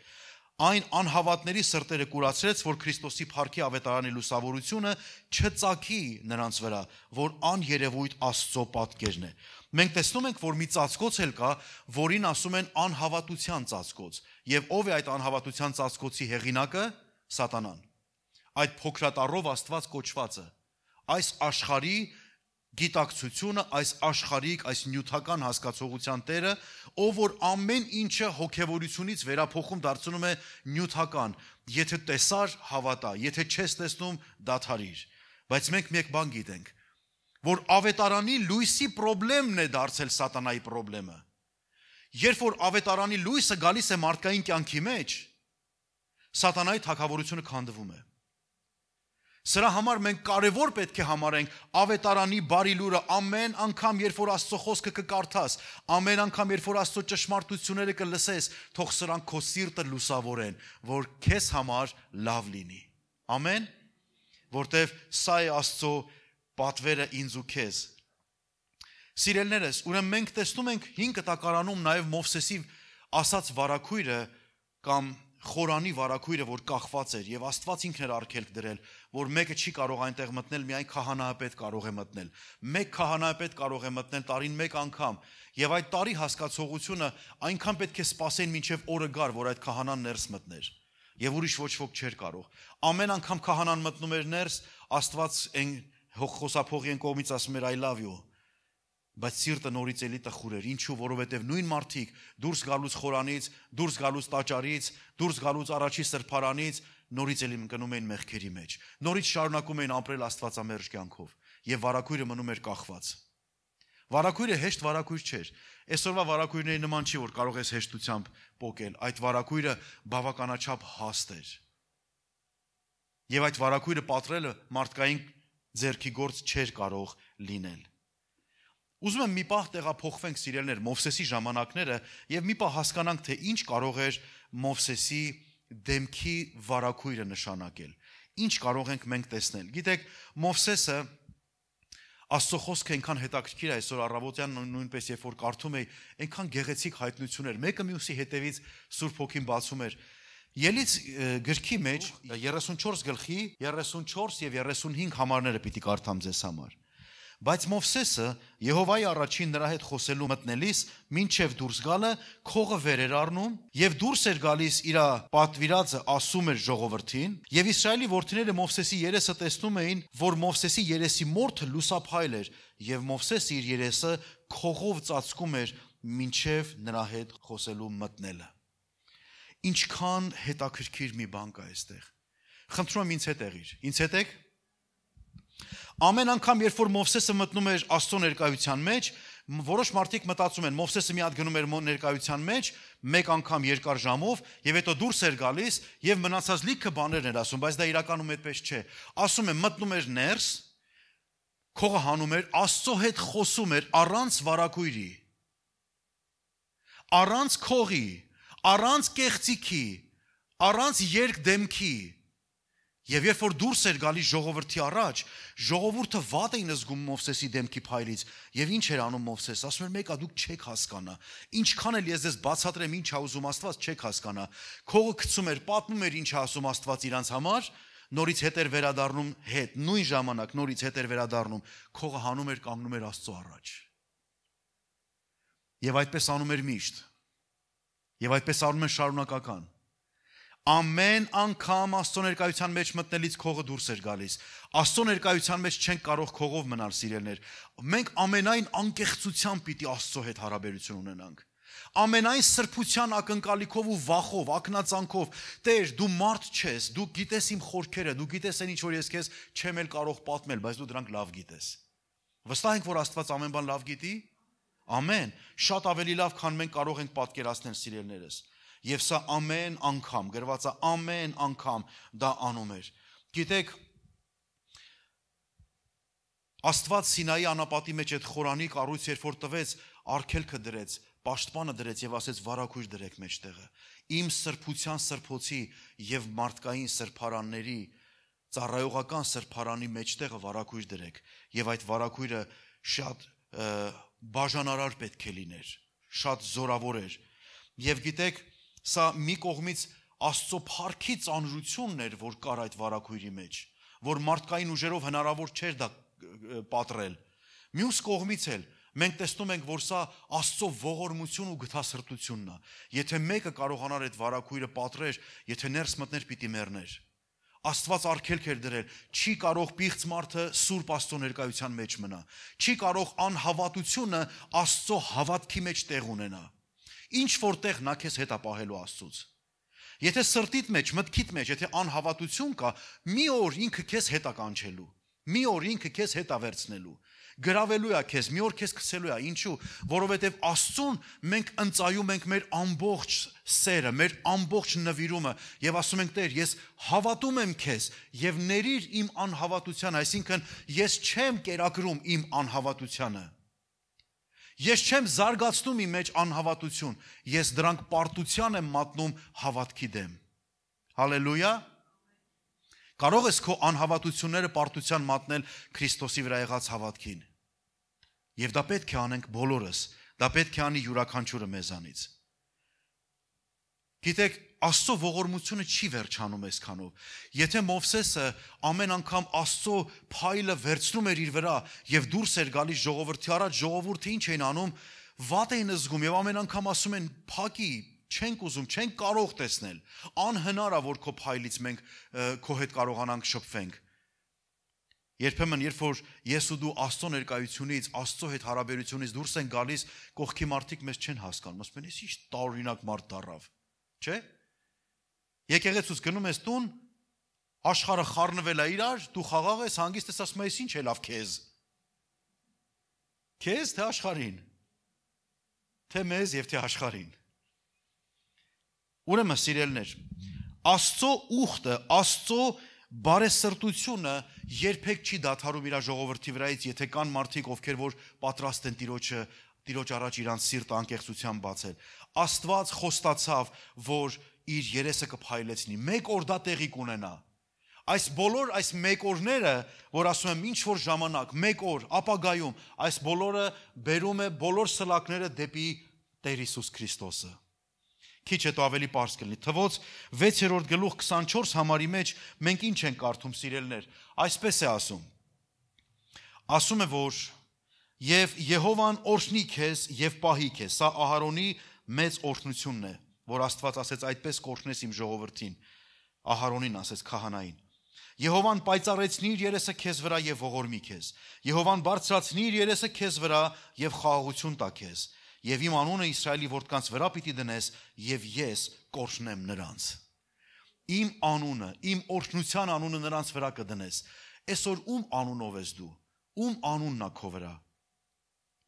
այն անհավատների սրտերը կուրացրեց, որ Քրիստոսի փառքի ավետարանի լուսավորությունը չծագի նրանց վրա, որ աներևույթ Աստծո պատկերն է։ Մենք տեսնում ենք, որ մի ծածկոց էլ կա, որին ասում են անհավատության ծածկոց, եւ ով է այդ անհավատության ծածկոցի հեղինակը? Սատանան։ Այդ փոքրատառով Աստված կոչվածը, այս աշխարհի գիտակցությունը, այս աշխարհիկ, այս նյութական հասկացողության տերը, ով որ ամեն ինչը հոգևորությունից վերափոխում դարձնում է նյութական, եթե տեսար հավատա, եթե չես տեսնում դադարիր։ Բայց մենք մեկ բան գիտենք, որ ավետարանի լույսի խնդրեմն է դարձել սատանայի խնդրեմը։ Երբ որ ավետարանի լույսը գալիս է մարդկային կյանքի մեջ, սատանայի թագավորությունը քանդվում է։ Սրա համար մենք կարևոր պետք է համարենք ավետարանի բարի լուրը ամեն անգամ, երբ որ Աստծո խոսքը կկարդաս, ամեն անգամ, երբ որ Աստծո ճշմարտությունները կլսես, թող սրանք քո սիրտը լուսավորեն, որ քեզ համար լավ լինի։ Ամեն, որտև սա է Աստծո պատվերը ինձ ու քեզ։ Սիրելիներս, ուրեմն մենք տեսնում ենք 5 տակարանում նաև Մովսեսի ասած վարագույրը կամ խորանի վարագույրը, որ կախված էր, եւ Աստված ինքն էր արգելք դրել, որ մեկը չի կարող այնտեղ մտնել, միայն քահանայապետ կարող է մտնել։ Մեկ քահանայապետ կարող է մտնել տարին մեկ անգամ, եւ այդ տարի հասկացողությունը այնքան պետք է սպասեն, մինչեւ օրը գար, որ այդ քահանան ներս մտներ։ Եվ ուրիշ ոչ ոք չէր կարող։ Ամեն անգամ քահանան մտնում էր ներս, Աստված այն խոսափողի են կողմից ասում էր I love you, բայց սիրտը նորից էլի տխուր էր, ինչու, որովհետև նույն մարդիկ դուրս գալուց խորանից, դուրս գալուց տաճարից, դուրս գալուց առաջի սրբարանից, նորից էլի մկնում էին մեղքերի մեջ, նորից շարունակում էին ապրել աստվածամերժ կյանքով, եւ վարագույրը մնում էր կախված։ Վարագույրը հեշտ վարագույր չէր։ Այսօրվա վարագույրների նման չի, որ կարող ես հեշտությամբ պոկել, այդ վարագույրը բավականաչափ հաստ էր։ Եվ այդ վարագույրը պատրելը մարդկային ձեռքի գործ չէր կարող լինել։ Ուզում եմ մի պահ տեղափոխվենք սիրելներ Մովսեսի ժամանակները եւ մի պահ հասկանանք, թե ինչ կարող էր Մովսեսի դեմքի վարագույրը նշանակել։ Ինչ կարող ենք մենք տեսնել։ Գիտեք, Մովսեսը Աստծո խոսքը այնքան հետաքրքիր է այսօր առավոտյան նույնպես երբ որ կարդում էի, այնքան գեղեցիկ հայտնություններ, մեկը մյուսի հետևից Սուրբ Հոգին բացում էր։ Ելից գրքի մեջ 34 գլխի 34 եւ 35 համարները պիտի կարդամ ձեզ համար։ Բայց Մովսեսը Եհովայի առաջին նրա հետ խոսելու մտնելիս մինչև դուրս գալը քողը վեր էր առնում եւ դուրս էր գալիս իր պատվիրածը ասում էր ժողովրդին եւ Իսրայելի որդիները Մովսեսի երեսը տեսնում էին, որ Մովսեսի երեսի մորթը լուսափայլ էր եւ Մովսեսը իր երեսը քողով ծածկում էր մինչև նրա հետ խոսելու մտնելը։ Ինչքան հետաքրքիր մի բան կա այստեղ։ Խնդրում եմ ինձ հետ եղիր։ Ինձ հետ եք։ Ամեն անգամ երբ որ Մովսեսը մտնում էր Աստծո ներկայության մեջ, որոշ մարդիկ մտածում են Մովսեսը մի հատ գնում էր ներկայության մեջ, մեկ անգամ երկար ժամով եւ հետո դուրս էր գալիս եւ մնացած լիքը բաներ էր ասում, բայց դա իրականում այդպես չէ։ Ասում եմ մտնում էր ներս, քողը հանում էր, Աստծո հետ խոսում էր առանց վարակույրի, առանց քողի, առանց կեղծիքի, առանց երկդեմքի։ Եվ երբ որ դուրս էր գալիս ժողովրդի առաջ, ժողովուրդը վատ էին զգում Մովսեսի դեմքի փայլից, եւ ինչ էր անում Մովսես, ասում էր մեկա դուք չեք հասկանա, ինչքան էլ ես ձեզ բացատրեմ ինչ ա ուզում Աստված, չեք հասկանա։ Քողը գցում էր, պատմում էր ինչ ա ասում Աստված իրանց համար, նորից հետ էր վերադառնում հետ, նույն ժամանակ նորից հետ էր վերադառնում, քողը հանում էր, կանգնում էր Աստծո առաջ։ Եվ այդպես անում էր միշտ։ Եվ այդպես անում են շարունակական։ Ամեն անգամ Աստծո ներկայության մեջ մտնելից քողը դուրս էր գալիս։ Աստծո ներկայության մեջ չենք կարող քողով մնալ, սիրելներ։ Մենք ամենայն անկեղծությամբ պիտի Աստծո հետ հարաբերություն ունենանք։ Ամենայն սրբության ակնկալիքով ու վախով, ակնածանքով, Տեր, դու մարդ չես, դու գիտես իմ խորքերը, դու գիտես այն ինչ որ ես քեզ չեմ էլ կարող պատմել, բայց դու դրանք լավ գիտես։ Վստահ ենք, որ Աստված ամեն բան լավ գիտի։ Ամեն, շատ ավելի լավ, քան մենք կարող ենք պատկերացնել, սիրելներս։ Եվ սա ամեն անգամ, գրված է ամեն անգամ դա անում էր։ Գիտեք, Աստված Սինայի անապատի մեջ այդ խորանի կառույց երբ որ տվեց, արգելքը դրեց, պաշտպանը դրեց եւ ասեց վարակույր դրեք մեջտեղը։ Իմ սրբության սրբոցի եւ մարդկային սրբարանների, ծառայողական սրբարանի մեջտեղը վարակույր դրեք եւ այդ վարակույրը շատ բաժանարար պետք է լիներ, շատ զորավոր էր։ Եվ գիտեք, սա մի կողմից Աստծո փառքի ծանրությունն էր, որ կար այդ վարակույրի մեջ, որ մարդկային ուժերով հնարավոր չէր դա պատռել։ Մյուս կողմից էլ մենք տեսնում ենք, որ սա Աստծո ողորմություն ու գթասրտությունն է։ Եթե մեկը կարողանար այդ վարակույրը պատռեր, եթե ներս մտներ, պիտի մեռներ։ Աստված արգելք էր դրել, չի կարող պիղծ մարդը սուրբ Աստծո ներկայության մեջ մնա, չի կարող անհավատությունը Աստծո հավատքի մեջ տեղ ունենա։ Ինչ որտեղ նա քեզ հետ է պահելու Աստծուց։ Եթե սրտիդ մեջ, մտքիդ մեջ, եթե անհավատություն կա, մի օր ինքը քեզ հետ է կանչելու, մի օր ինքը քեզ հետ է վերցնելու, գրավելու է քեզ, մի օր քեզ քսելու է, ինչու, որովհետև Աստծուն մենք ընծայում ենք մեր ամբողջ սերը, մեր ամբողջ նվիրումը եւ ասում ենք Տեր, ես հավատում եմ քեզ եւ ներիր իմ անհավատությանը, այսինքն ես չեմ կերակրում իմ անհավատությանը։ Ես չեմ զարգացնում իմ մեջ անհավատություն, ես դրանք պարտության եմ մատնում հավատքի դեմ։ Հալելույա։ Կարող ես քո անհավատությունները պարտության մատնել Քրիստոսի վրա եղած հավատքին։ Եվ դա պետք է անենք բոլորս, դա պետք է անի յուրաքանչյուրը մեզանից։ Գիտեք, Աստծո ողորմությունը չի վերջանում այսքանով։ Եթե Մովսեսը ամեն անգամ Աստծո փայլը վերցնում էր իր վրա եւ դուրս էր գալիս ժողովրդի առաջ, ժողովուրդը ինչ էին անում, վատ էին զգում եւ ամեն անգամ ասում են՝ «Փակի, չենք ուզում, չենք կարող տեսնել, անհնար է, որ քո փայլից մենք քո հետ կարողանանք շփվենք»։ Երբեմն երբ որ ես ու դու Աստծո ներկայությունից, Աստծո հետ հարաբերությունից դուրս են գալիս, կողքի մարդիկ մեզ չեն հասկանում, ասում են՝ «Ես ինչ տարօրինակ մարդ դառավ»։ Չէ՞։ Եկեղեցուց գնում ես տուն, աշխարհը խառնվել է իրար, դու խաղաղ ես, հանգիստ ես, ասում ես՝ «Ինչ է լավ քեզ»։ Քեզ թե աշխարհին։ Թե մեզ եւ թե աշխարհին։ Ուրեմն սիրելներ, Աստծո ուխտը, Աստծո բարեսրտությունը երբեք չի դադարում իր ժողովրդի վրայից, եթե կան մարդիկ, ովքեր որ պատրաստ են Տիրոջ առաջ իրանց սիրտը անկեղծությամբ բացել։ Աստված խոստացավ, որ իր երեսը կփայլեցնի։ Մեկ օր դա տեղի կունենա։ Այս բոլոր այս մեկ օրները, որ ասում եմ ինչ որ ժամանակ, մեկ օր, ապագայում, այս բոլորը բերում է բոլոր սլակները դեպի Տեր Հիսուս Քրիստոսը։ Քիչ հետո ավելի պարզ կլինի։ Թվոց 6-րդ գլուխ 24 համարի մեջ մենք ինչ ենք կարդում, սիրելներ։ Այսպես է ասում։ Ասում է, որ եւ Եհովան օրհնի քեզ եւ պահի քեզ։ Սա Ահարոնի մեծ օրհնությունն է, որ Աստված ասեց այդպես կօրհնես իմ ժողովրդին։ Ահարոնին ասեց քահանային։ Եհովան պայծառեցնի իր երեսը քեզ վրա եւ ողորմի քեզ։ Եհովան բարձրացնի իր երեսը քեզ վրա եւ խաղաղություն տա քեզ։ Եվ իմ անունը Իսրայելի որդկանց վրա պիտի դնես եւ ես կօրհնեմ նրանց։ Իմ անունը, իմ օրհնության անունը նրանց վրա կդնես։ Այսօր ում անունով ես դու։ Ում անունն է քո վրա։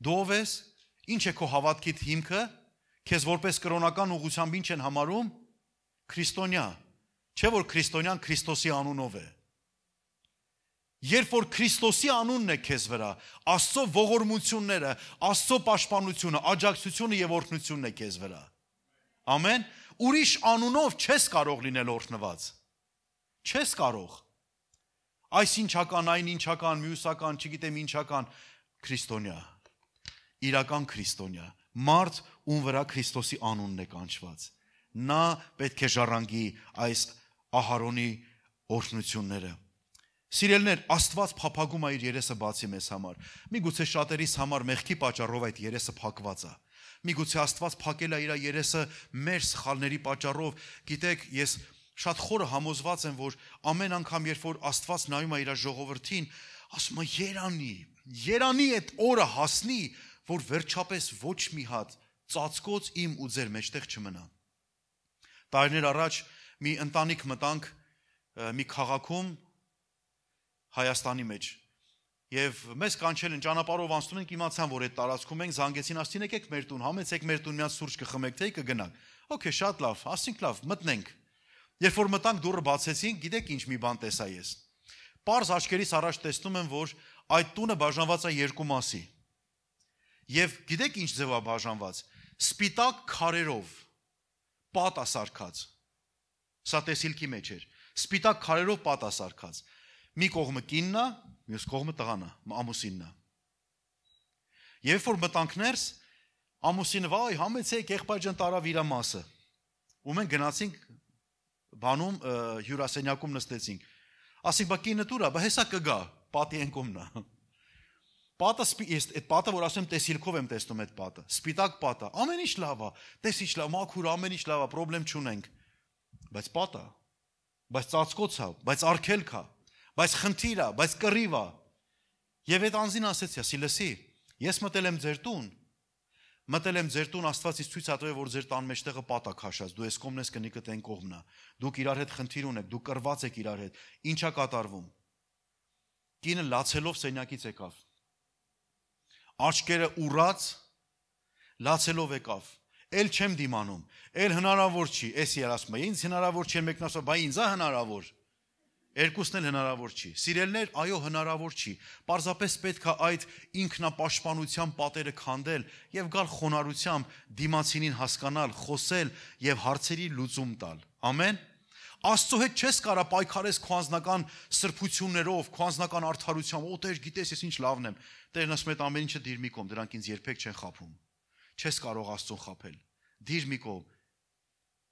Դու ով ես։ Ինչ է քո հավատքիդ հիմքը։ Քեզ որպես կրոնական ուղղությամբ ինչ են համարում։ Քրիստոնյա։ Չէ՞ որ քրիստոնյան Քրիստոսի անունով է։ Երբ որ Քրիստոսի անունն է քեզ վրա, Աստծո ողորմությունները, Աստծո պաշտպանությունը, աջակցությունը եւ օրհնությունն է քեզ վրա։ Ամեն։ Ուրիշ անունով չես կարող լինել օրհնված։ Չես կարող։ Այս ինչական, այն ինչական, մյուսական, չգիտեմ ինչական, քրիստոնյա։ Իրական քրիստոնյա, մարդ, ում վրա Քրիստոսի անունն է կանչված։ Նա պետք է ժառանգի այս Ահարոնի օրհնությունները։ Սիրելներ, Աստված փափագում է իր երեսը բացի մեզ համար։ Միգուցե շատերիս համար մեղքի պատճառով այդ երեսը փակված է։ Միգուցե Աստված փակել է իր երեսը մեր սխալների պատճառով։ Գիտեք, ես շատ խորը համոզված եմ, որ ամեն անգամ, երբ որ Աստված նայում է իր ժողովրդին, ասում է երանի այդ օրը հասնի, որ վերջապես ոչ մի հատ ծածկոց իմ ու ձեր մեջտեղ չմնա։ Տարիներ առաջ մի ընտանիք մտանք մի քաղաքում Հայաստանի մեջ եւ մեզ կանչել են ճանապարհով անցնում ենք, իմացան, որ այդ տարածքում ենք, զանգեցին, ասին եկեք մեր տուն, համեցեք մեր տուն, միած սուրճ կխմեք, թե կգնանք։ Okay, շատ լավ, ասինք լավ, մտնենք։ Երբ որ մտանք, դուռը բացեցին, գիտեք ինչ մի բան տեսա ես։ Պարզ աչքերիս առաջ տեսնում եմ, որ այդ տունը բաժանված է երկու մասի։ Եվ գիտեք ինչ ձև է բաժանված։ Սպիտակ քարերով պատ է սարքած։ Սա տեսիլքի մեջ էր։ Սպիտակ քարերով պատ է սարքած։ Մի կողմը կինն է, մյուս կողմը տղան է, ամուսինն է։ Երբ որ մտանք ներս, ամուսինը վայ, համեցեք, եղբայրջան տարավ իր մասը։ Ու մենք գնացինք բանում հյուրասենյակում նստեցինք։ Ասենք, բա կինը դուր է, բա հեսա կգա, պատի ենկումն է։ Պատը այդ պատը, որ ասեմ տեսիլքով եմ տեսնում այդ պատը, սպիտակ պատը, ամեն ինչ լավ է, տես ինչ լավ, մաքուր, ամեն ինչ լավ է, պրոբլեմ չունենք։ Բայց պատը, բայց ծածկոց է, բայց արգելք է, բայց խնդիր է, բայց կռիվ է։ Եվ այդ անձին ասեցի, ասի լսի, ես մտել եմ ձեր տուն, Աստված ինձ ցույց ա տվել, որ ձեր տան մեջտեղը պատ է քաշած, դու ես կողմն ես կնիկդ այն կողմն է, դուք իրար հետ խնդիր ունեք, դուք կռված եք իրար հետ, ինչ է կատարվում։ Կինը լացելով սենյակից եկավ։ Աչքերը ուռած լացելով եկավ։ Էլ չեմ դիմանում, էլ հնարավոր չի, էսի ասում է, ինձ հնարավոր չի, մեկն ասում, բայ ինձ է հնարավոր։ Երկուսն էլ հնարավոր չի։ Սիրելներ, այո, հնարավոր չի։ Պարզապես պետք է այդ ինքնապաշտպանության պատերը քանդել եւ գալ խոնարհությամբ դիմացինին հասկանալ, խոսել եւ հարցերի լուծում տալ։ Ամեն։ Աստծո հետ չես կարա պայքարես քո անձնական սրբություններով, քո անձնական արդարությամբ, օ Տեր, գիտես ես ինչ լավն եմ։ Տերն ասում է ամեն ինչը դիր մի կողմ, դրանք ինձ երբեք չեն խափում։ Չես կարող Աստծուն խափել։ Դիր մի կողմ։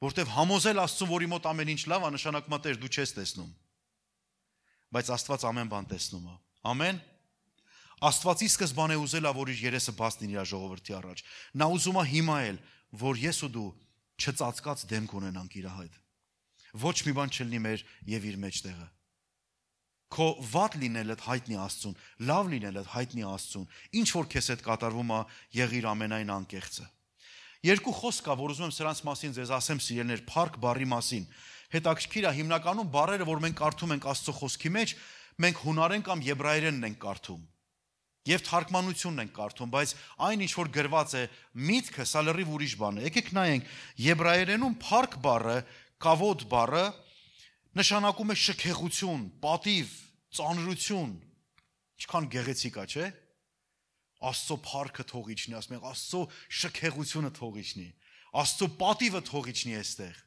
Որտեվ համոզել Աստծուն, որի մոտ ամեն ինչ լավ է, նշանակում է Տեր դու չես տեսնում։ Բայց Աստված ամեն բան տեսնում է։ Ամեն։ Աստվածի սկզբանե ուզել է, որ իր երեսը բաց լինի իր ժողովրդի առաջ։ Նա ուզում է հիմա էլ, որ ես ու դու չծածկած դեմք ունենանք իր հետ։ Ոչ մի բան չլինի մեր եւ իր մեջտեղը։ Քո վատ լինելը հայտնի Աստծուն, լավ լինելը հայտնի Աստծուն։ Ինչ որ քեզ հետ կատարվում է, եղիր ամենայն անկեղծը։ Երկու խոսք կա, որ ուզում եմ սրանց մասին ձեզ ասեմ, սիրելիներ, փառք բառի մասին։ Հետաքրքիր է, հիմնականում բառերը, որ մենք կարդում ենք Աստծո խոսքի մեջ, մենք հունարեն կամ եբրայերենն ենք կարդում։ Եվ թարգմանությունն ենք կարդում, բայց այն ինչ որ գրված է, միտքը սա լրիվ ուրիշ բան է։ Եկեք նայենք, եբրայերենում փառք բառը, կավոդ բառը նշանակում է շքեղություն, պատիվ, ծանրություն։ Ինչքան գեղեցիկ է, չէ՞։ Աստծո փառքը թող իջնի, ասում ենք, Աստծո շքեղությունը թող իջնի, Աստծո պատիվը թող իջնի այստեղ։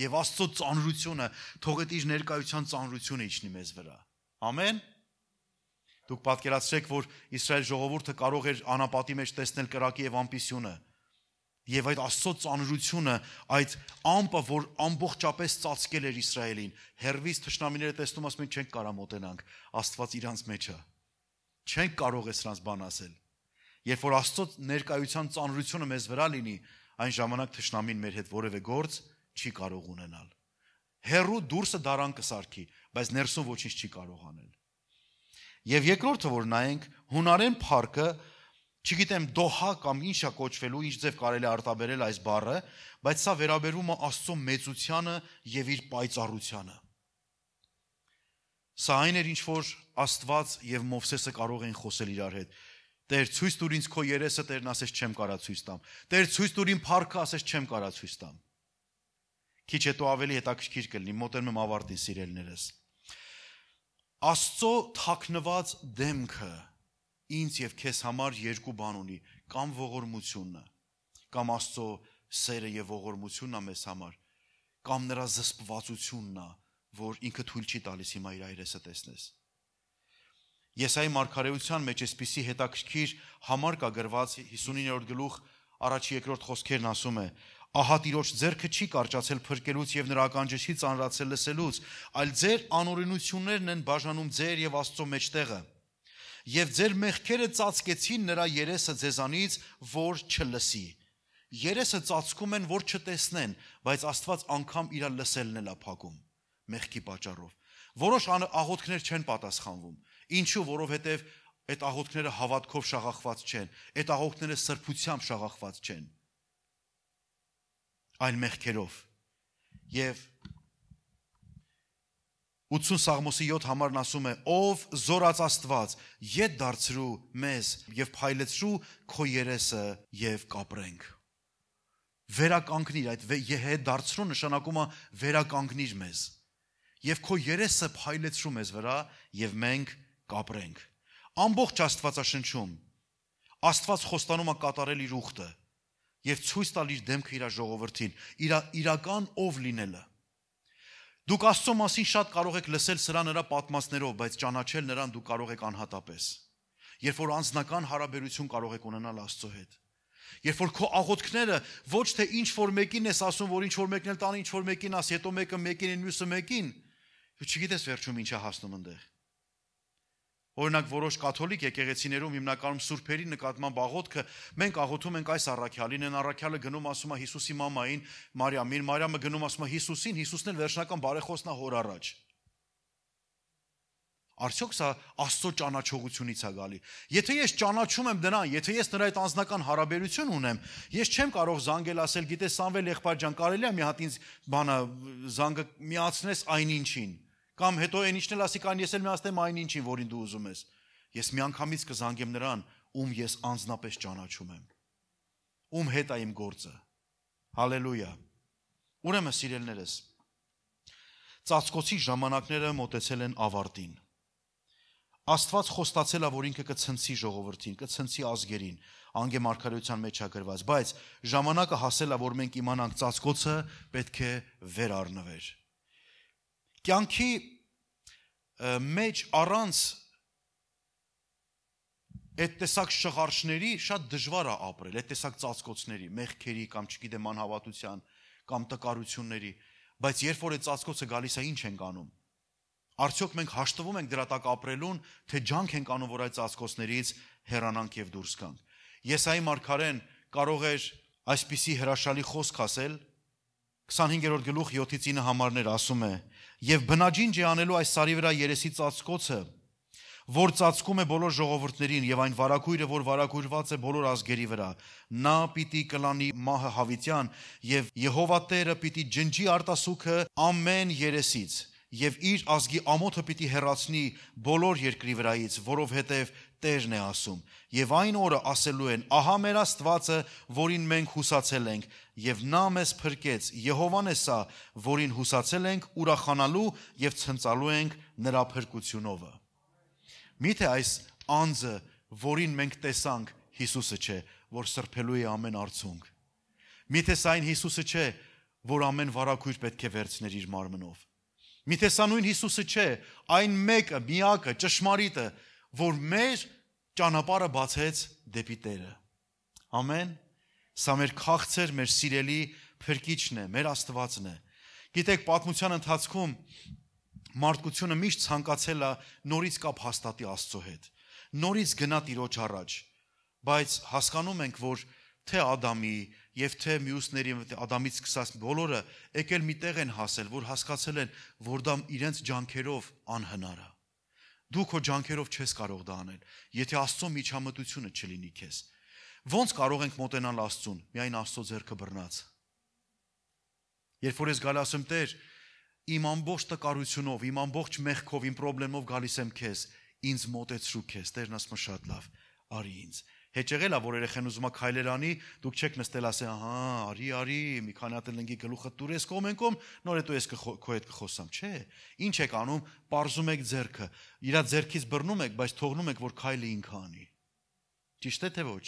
Եվ Աստծո ծանրությունը, թող այդ իր ներկայության ծանրությունը իջնի մեզ վրա։ Ամեն։ Դուք պատկերացրեք, որ Իսրայել ժողովուրդը կարող էր անապատի մեջ տեսնել կրակի եւ ամպիսյունը։ Եվ այդ Աստծո ծանրությունը, այդ ամպը, որ ամբողջապես ծածկել էր Իսրայելին, հերվից թշնամիները տեսնում ասում են չենք կարող մոտենանք, Աստված իրանց մեջ է։ Չենք կարող է սրանց բան ասել։ Երբ որ Աստծո ներկայության ծանրությունը մեզ վրա լինի, այն ժամանակ թշնամին մեր հետ որևէ գործ չի կարող ունենալ։ Հերու դուրսը դարան կսարքի, բայց ներսում ոչինչ չի կարող անել։ Եվ երկրորդը, որ նայենք, հունարեն փառքը, չգիտեմ դոհա կամ ինչ է կոչվելու, ինչ ձև կարելի է արտաբերել այս բառը, բայց սա վերաբերում է Աստծո մեծությանը եւ իր պայծառությանը։ Սա այն էր, ինչ որ Աստված եւ Մովսեսը կարող էին խոսել իրար հետ։ Տեր, ցույց տուր ինձ քո երեսը, Տերն ասես չեմ կարա ցույց տամ։ Տեր, ցույց տուր իմ փառքը, ասես չեմ կարա ցույց տամ։ Քիչ հետո ավելի հետաքրքիր կլինի, մոտենում եմ ավարտին, սիրելիներս։ Աստծո թաքնված դեմքը ինձ եւ քեզ համար երկու բան ունի, կամ ողորմությունն է, կամ Աստծո սերը եւ ողորմությունն է մեզ համար, կամ նրա զսպվածությունն է, որ ինքը թույլ չի տալիս հիմա իր այրեսը տեսնես։ Եսայի մարգարեության մեջ այսպիսի հետաքրքիր համար կա գրված 59-րդ գլուխ 1-2 խոսքերն ասում է. Ահա Տիրոջ ձեռքը չի կարճացել փրկելուց եւ նրա ականջը ծանրացել լսելուց, այլ ձեր անօրենություններն են բաժանում ձեր եւ Աստծո մեջտեղը։ Եվ ձեր մեղքերը ծածկեցին նրա երեսը ձեզանից, որ չլսի։ Երեսը ծածկում են, որ չտեսնեն, բայց Աստված անգամ իր լսելն էլ է փակում մեղքի պատճառով։ Որոշ աղոթքներ չեն պատասխանվում։ Ինչու? Որովհետև այդ աղոթքները հավատքով շաղախված չեն, այդ աղոթքները սրբությամբ շաղախված չեն, այլ մեղքերով։ Եվ 80 Սաղմոսի 7 համարն ասում է. Ով զորած Աստված, ետ դարձրու մեզ եւ փայլեցրու քո երեսը եւ կապրենք։ Վերականգնիր, այդ հետ դարձրու նշանակում է վերականգնիր մեզ։ Եվ քո երեսը փայլեցրու մեզ վրա եւ մենք կապրենք։ Ամբողջ Աստվածաշնչում Աստված խոստանում է կատարել իր ուխտը եւ ցույց տալ իր դեմքը իր ժողովրդին, իր իրական ով լինելը։ Դուք Աստծո մասին շատ կարող եք լսել սրա նրա պատմածներով, բայց ճանաչել նրան դուք կարող եք անհատապես։ Երբ որ անձնական հարաբերություն կարող եք ունենալ Աստծո հետ։ Երբ որ քո աղոթքները ոչ թե ինչ որ մեկին ես ասում, որ ինչ որ մեկն էլ տանի, ինչ որ մեկին ասի, հետո մեկը մեկին, մյուսը մեկին, դու չգիտես վերջում ինչա հասնում այնտեղ։ Օրինակ որոշ կաթոլիկ եկեղեցիներում հիմնականում սուրբերի նկատմամբ աղոթքը մենք աղոթում ենք այս առաքյալին, այն առաքյալը գնում ասում է Հիսուսի մամային, Մարիամին, Մարիամը գնում ասում է Հիսուսին, Հիսուսն էլ վերջնական բարեխոսն է հոր առաջ։ Արդյոք սա Աստծո ճանաչողությունից է գալի։ Եթե ես ճանաչում եմ նրան, եթե ես նրա հետ անձնական հարաբերություն ունեմ, ես չեմ կարող զանգել ասել, գիտես Սամվել եղբայր ջան, կարելի է մի հատ ինձ բանը զանգը միացնես այնինչին։ Կամ հետո այն ինչն էլ ասի կան ես էլ միացնեմ այն ինչին, որին դու ուզում ես։ Ես միանգամից կզանգեմ նրան, ում ես անձնապես ճանաչում եմ։ Ում հետ է իմ գործը։ Հալելույա։ Ուրեմն սիրելիներս, ծածկոցի ժամանակները մոտեցել են ավարտին։ Աստված խոստացել է, որ ինքը կցնցի ժողովրդին, կցնցի ազգերին, անգե մարգարեության մեջ է գրված, բայց ժամանակը հասել է, որ մենք իմանանք ծածկոցը պետք է վեր առնվեր։ Կյանքի մեջ առանց այդ տեսակ շղարշների շատ դժվար է ապրել, այդ տեսակ ծածկոցների, մեղքերի կամ չգիտեմ անհավատության կամ տկարությունների, բայց երբ որ այդ ծածկոցը գալիս է, ինչ ենք անում։ Արդյոք մենք հաշտվում ենք դրա տակ ապրելուն, թե ջանք ենք անում, որ այդ ծածկոցներից հեռանանք եւ դուրս գանք։ Եսայի մարգարեն կարող էր այսպիսի հրաշալի խոսք ասել 25-րդ գլուխ 7-9 համարներ ասում է. Եվ բնաջին ջի անելու այս սարի վրա երեսի ծածկոցը, որ ծածկում է բոլոր ժողովուրդներին եւ այն վարակույրը, որ վարակույրված է բոլոր ազգերի վրա, նա պիտի կլանի մահը հավիտյան եւ Եհովա Տերը պիտի ջնջի արտասուքը ամեն երեսից եւ իր ազգի ամոթը պիտի հեռացնի բոլոր երկրի վրայից, որովհետեւ Տերն է ասում, եւ այն օրը ասելու են, ահա մեր Աստվածը, որին մենք հուսացել ենք, եւ նա մեզ փրկեց, Եհովան է սա, որին հուսացել ենք, ուրախանալու եւ ցնծալու ենք նրա փրկությունովը։ Միթե այս անձը, որին մենք տեսանք, Հիսուսը չէ, որ սրբելու է ամեն արցունք։ Միթե սա այն Հիսուսը չէ, որ ամեն վարակույր պետք է վերցներ իր մարմնով։ Մի տեսանույն Հիսուսը չէ, այն մեկը, միակը, ճշմարիտը, որ մեր ճանապարհը բացեց դեպի Տերը։ Ամեն։ Սա մեր քաղցր, մեր սիրելի Փրկիչն է, մեր Աստվածն է։ Գիտեք, պատմության ընթացքում մարդկությունը միշտ ցանկացել է նորից կապ հաստատի Աստծո հետ, նորից գնա Տիրոջ առաջ, բայց հասկանում ենք, որ թե Ադամի եւ թե մյուսների Ադամից սկսած բոլորը եկել մի տեղ են հասել, որ հասկացել են, որ դա իրենց ջանքերով անհնար է։ Դու քո ջանքերով չես կարող դա անել, եթե Աստծո միջամտությունը չլինի քեզ։ Ոնց կարող ենք մոտենալ Աստծուն, միայն Աստծո ձեռքը բռնած։ Երբ որ ես գալիս եմ Տեր, իմ ամբողջ տկարությունով, իմ ամբողջ մեղքով, իմ խնդրելով գալիս եմ քեզ, ինձ մոտեցրու քեզ, Տերն ասում է շատ լավ, արի ինձ։ Հեճեղել է, որ երեխեն ուզում է քայլեր անի, դուք չեք նստել ասել, ահա, արի, մի քանի հատ լնգի գլուխը տուր ես կողմենկոմ, նոր հետո ես քո հետ կխոսամ, չէ։ Ինչ եք անում, պարզում եք ձեռքը, իրա ձեռքից բռնում եք, բայց թողնում եք, որ քայլը ինքը անի։ Ճիշտ է թե ոչ։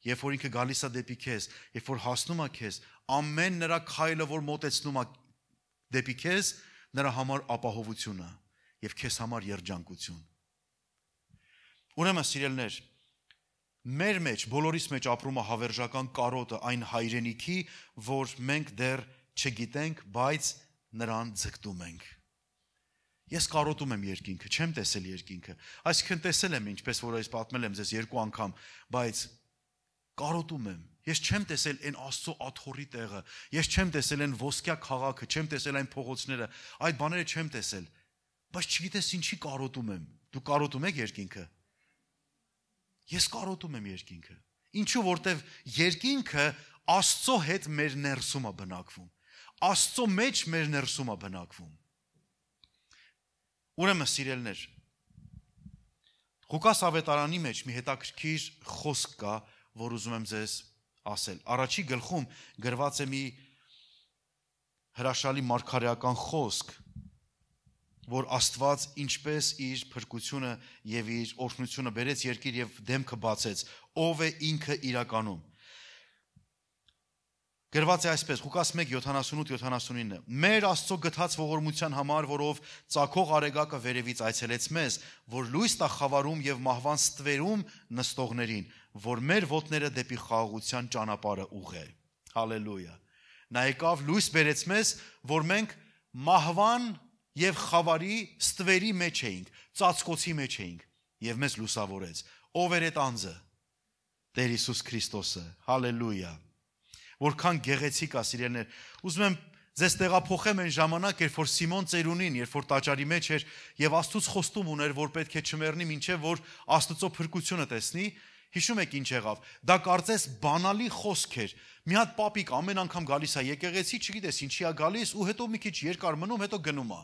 Երբ որ ինքը գալիս է դեպի քեզ, երբ որ հասնում է քեզ, ամեն նրա քայլը, որ մոտեցնում է դեպի քեզ, նրա համար ապահովություն է եւ քեզ համար երջանկություն։ Ուրեմն սիրելներ, մեր մեջ, բոլորիս մեջ ապրում է հավերժական կարոտը, այն հայրենիքի, որ մենք դեռ չգիտենք, բայց նրան ձգտում ենք։ Ես կարոտում եմ երկինքը, չեմ տեսել երկինքը, այսինքն տեսել եմ ինչպես որ այս պատմել եմ ձեզ 2 անգամ, բայց կարոտում եմ։ Ես չեմ տեսել այն Աստծո աթոռի տեղը, ես չեմ տեսել այն ոսկյա քաղաքը, չեմ տեսել այն փողոցները, այդ բաները չեմ տեսել, բայց չգիտես ինչի կարոտում եմ։ Դու կարոտում եք երկինքը։ Ես կարոտում եմ երկինքը։ Ինչու, որտեվ երկինքը Աստծո հետ մեր ներսում է բնակվում։ Աստծո մեջ մեր ներսում է բնակվում։ Ուրեմն սիրելներ, Ղուկաս ավետարանի մեջ մի հետաքրքիր խոսք կա, որ ուզում եմ ձեզ ասել։ Առաջի գլխում գրված է մի հրաշալի մարգարեական խոսք, որ Աստված ինչպես իր փրկությունը եւ իր օրհնությունը բերեց երկիր եւ դեմքը բացեց, ով է ինքը իրականում։ Գրված է այսպես, Ղուկաս 1:78-79. Մեր Աստծո գթած ողորմության համար, որով ծագող արեգակը վերևից այցելեց մեզ, որ լույս տա խավարում եւ մահվան ստվերում նստողներին, որ մեր ոտները դեպի խաղաղության ճանապարհը ուղղե։ Հալելույա։ Նա եկավ լույս բերեց մեզ, որ մենք մահվան եւ խավարի ստվերի մեջ էինք, ծածկոցի մեջ էինք եւ մեզ լուսավորեց։ Ով էր այդ անձը։ Տեր Հիսուս Քրիստոսը։ Հալելույա։ Որքան գեղեցիկ է, սիրելիներ։ Ուզում եմ ձեզ տեղափոխեմ այն ժամանակ, երբ որ Սիմոն ծերունին, երբ որ տաճարի մեջ էր եւ Աստծուց խոստում ուներ, որ պետք է չմեռնի, մինչեւ որ Աստծո փրկությունը տեսնի, հիշում եք ինչ եղավ։ Դա կարծես բանալի խոսք էր։ Մի հատ պապիկ ամեն անգամ գալիս է եկեղեցի, չգիտես ինչի է գալիս ու հետո մի քիչ երկար մնում, հետո գնում է։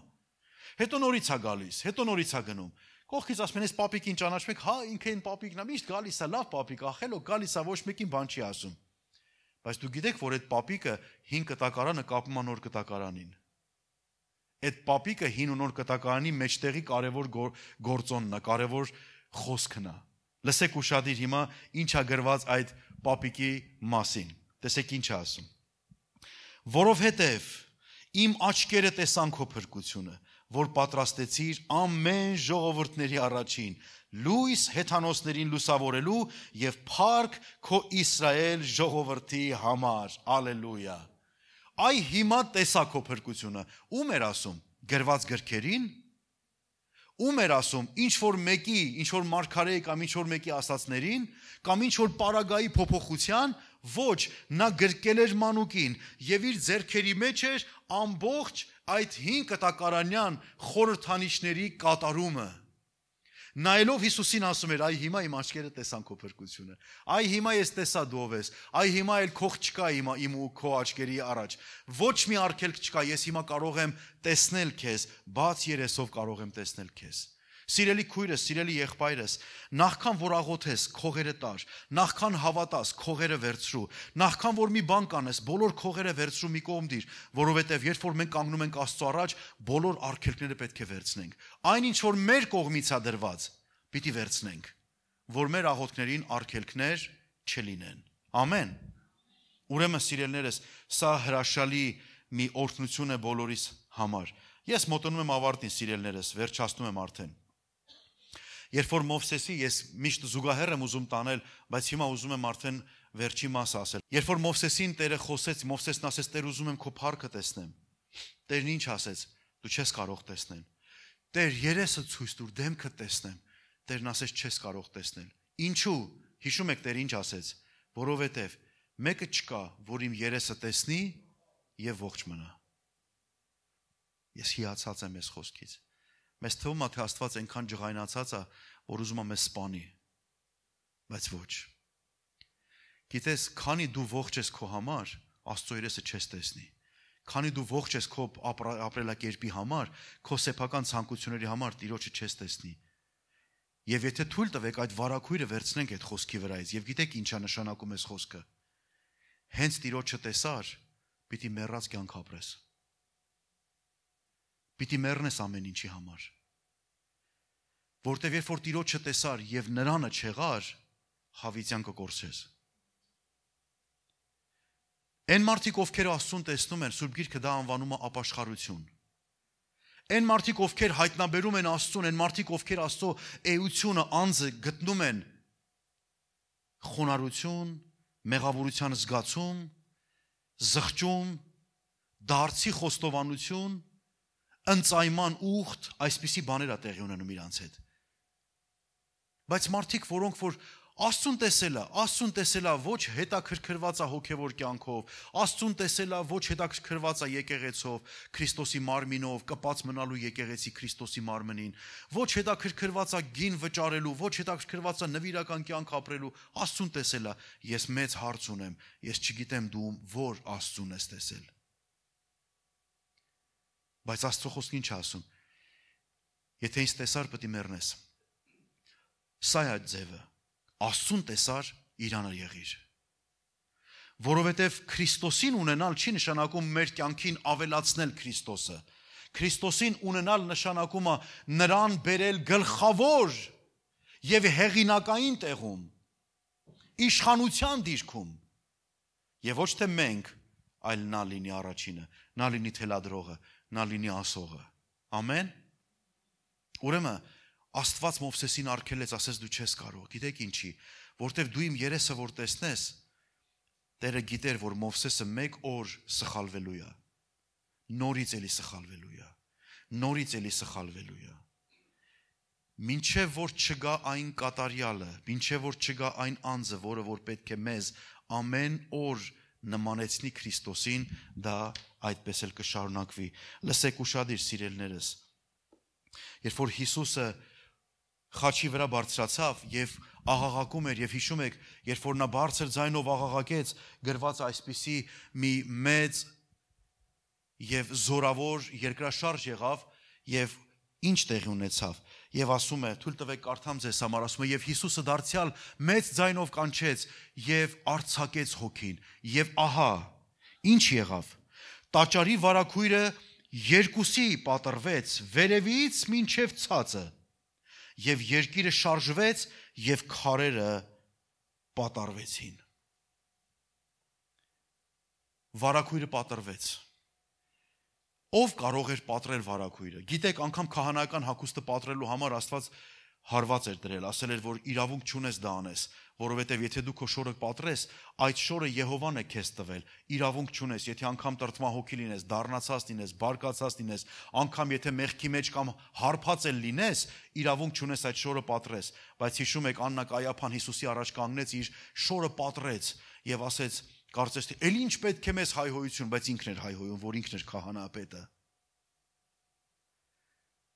Հետո նորից է գալիս, հետո նորից է գնում։ Կողքից ասում են, այս պապիկին ճանաչում եք, հա, ինքը այն պապիկն է, միշտ գալիս է, լավ պապիկ, ախելո, գալիս է, ոչ մեկին բան չի ասում։ Բայց դու գիտեք, որ այդ պապիկը հին կտակարանը կապում է նոր կտակարանին։ Այդ պապիկը հին ու նոր կտակարանի մեջտեղի կարևոր գործոնն է, կարևոր խոսքն է։ Լսեք ուշադիր հիմա ինչ է գրված այդ պապիկի մասին։ Տեսեք ինչ է ասում։ Որովհետև իմ աչքերը տեսան քո փրկությունը, որ պատրաստեցիր ամեն ժողովուրդների առաջին, լույս հեթանոսներին լուսավորելու եւ փառք քո Իսրայել ժողովրդի համար։ Ալելույա։ Այ հիմա տեսա քո փրկությունը։ Ում էր ասում։ Գրված գրքերին։ Ում էր ասում, ինչ որ մեկի, ինչ որ մարգարեի կամ ինչ որ մեկի ասածներին, կամ ինչ որ պարագայի փոփոխության, ոչ, նա գրկել էր մանուկին եւ իր ձեռքերի մեջ էր ամբողջ այդ հին կտակարանյան խորհրդանիշների կատարումը։ Նայելով Հիսուսին ասում էր, այ հիմա իմ աչքերը տեսան քո փրկությունը։ Այ հիմա ես տեսա դու ով ես։ Այ հիմա էլ քող չկա իմ ու քո աչքերի առաջ։ Ոչ մի արգելք չկա, ես հիմա կարող եմ տեսնել քեզ, բաց երեսով կարող եմ տեսնել քեզ։ Սիրելի քույրս, սիրելի եղբայրս, նախքան որ աղոթես, քողերը տար, նախքան հավատաս, քողերը վերցրու, նախքան որ մի բան կանես, բոլոր քողերը վերցրու մի կողմ դիր, որովհետև երբ որ մենք կանգնում ենք Աստծո առաջ, բոլոր արգելքները պետք է վերցնենք։ Այն ինչ որ մեր կողմից է դրված, պիտի վերցնենք, որ մեր աղոթքներին արգելքներ չլինեն։ Ամեն։ Ուրեմն սիրելիներս, սա հրաշալի մի օրհնություն է բոլորիս համար։ Ես մոտենում եմ ավարտին, սիրելիներս, վերջացնում եմ արդեն։ Երբ որ Մովսեսի, ես միշտ զուգահեռ եմ ուզում տանել, բայց հիմա ուզում եմ արդեն վերջի մասը ասել։ Երբ որ Մովսեսին Տերը խոսեց, Մովսեսն ասեց. Տեր, ուզում եմ քո փառքը տեսնեմ։ Տերն ինչ ասեց. դու չես կարող տեսնել։ Տեր, երեսը ցույց տուր, դեմքը տեսնեմ։ Տերն ասեց չես կարող տեսնել։ Ինչու՞։ Հիշում եք Տեր ինչ ասեց, որովհետև մեկը չկա, որ իմ երեսը տեսնի եւ ողջ մնա։ Ես հիացած եմ այս խոսքից։ Մեզ թվում է թե Աստված այնքան ջղայնացած է, որ ուզում է մեզ սպանի։ Բայց ոչ։ Գիտես, քանի դու ողջ ես քո համար, Աստծո երեսը չես տեսնի։ Քանի դու ողջ ես քո ապրելակերպի համար, քո սեփական ցանկությունների համար Տիրոջը չես տեսնի։ Եվ եթե թույլ տվեք այդ վարակույրը վերցնենք այդ խոսքի վրայից, եւ գիտեք ինչա նշանակում այս խոսքը։ Հենց Տիրոջը տեսար, պիտի մեռած կյանք ապրես։ Պիտի մեռնես ամեն ինչի համար։ Որտեւ երբ որ Տիրոջը տեսար եւ նրանը չեղար, հավիտյան կկորցես։ Այն մարդիկ, ովքեր Աստծուն տեսնում են, Սուրբ Գիրքը դա անվանում է ապաշխարություն։ Այն մարդիկ, ովքեր հայտնաբերում են Աստծուն, այն մարդիկ, ովքեր Աստծո էությունը, անձը գտնում են խոնարհություն, մեղավորության զգացում, զղջում, դարձի խոստովանություն, ընծայման ուխտ, այսպիսի բաներ է տեղի ունենում իրանց հետ։ Բայց մարդիկ, որոնք որ Աստծուն տեսելա ոչ հետաքրքրված է հոգևոր կյանքով, Աստծուն տեսելա ոչ հետաքրքրված է եկեղեցով, Քրիստոսի մարմինով, կպած մնալու եկեղեցի Քրիստոսի մարմնին, ոչ հետաքրքրված է գին վճարելու, ոչ հետաքրքրված է նվիրական կյանք ապրելու, Աստծուն տեսելա։ Ես մեծ հարց ունեմ, ես չգիտեմ դու որ Աստծուն ես տեսել։ Բայց Աստծո խոսքն ինչ է ասում։ Եթե ինձ տեսար, պետք է մեռնես։ Սա է ձևը։ Աստծուն տեսար, իրանը եղիր։ Որովհետև Քրիստոսին ունենալ չի նշանակում մեր կյանքին ավելացնել Քրիստոսը։ Քրիստոսին ունենալ նշանակում է նրան բերել գլխավոր եւ հեղինակային տեղում, իշխանության դիրքում։ Եվ ոչ թե մենք, այլ նա լինի առաջինը, նա լինի թելադրողը, նա լինի ասողը։ Ամեն։ Ուրեմն Աստված Մովսեսին արգելեց, ասեց դու չես կարող։ Գիտեք ինչի, որտեվ դու իմ երեսը որ տեսնես, Տերը գիտեր, որ Մովսեսը մեկ օր սխալվելու է։ Նորից էլի սխալվելու է։ Մինչև որ չգա այն կատարյալը, մինչև որ չգա այն անձը, որը որ պետք է մեզ ամեն օր նմանեցնի Քրիստոսին, դա այդպես էլ կշարունակվի։ Լսեք ուշադիր, սիրելիներս։ Երբ որ Հիսուսը խաչի վրա բարձրացավ եւ աղաղակում էր, եւ հիշում եք, երբ որ նա բարձր ձայնով աղաղակեց, գրված այսպիսի մի մեծ եւ զորավոր երկրաշարժ եղավ, եւ ինչ տեղի ունեցավ։ Եվ ասում է, թույլ տվեք կարդամ ձեզ համար, ասում է, եւ Հիսուսը դարձյալ մեծ ձայնով կանչեց եւ արձակեց հոգին, եւ ահա, ինչ եղավ։ Տաճարի վարակույրը երկուսի պատռվեց, վերևից մինչև ցածը, եւ երկիրը շարժվեց եւ քարերը պատառվեցին։ Վարակույրը պատռվեց։ Ով կարող էր պատռել վարակույրը։ Գիտեք, անգամ քահանայական հագուստը պատռելու համար Աստված հարված էր դրել, ասել էր, որ իրավունք չունես դա անես, որովհետև եթե դու քո շորը պատռես, այդ շորը Եհովան է քեզ տվել, իրավունք չունես, եթե անգամ տրտմահոգի լինես, դառնացած լինես, բարկացած լինես, անգամ եթե մեղքի մեջ կամ հարբած էլ լինես, իրավունք չունես այդ շորը պատռես, բայց հիշում եք Աննա Կայափան Հիսուսի առաջ կանգնեց, իր շորը պատռեց եւ ասեց, կարծես թե էլի ինչ պետք է մեզ հայհոյություն, բայց ինքն էր հայհոյում, որ ինքն էր քահանայապետը։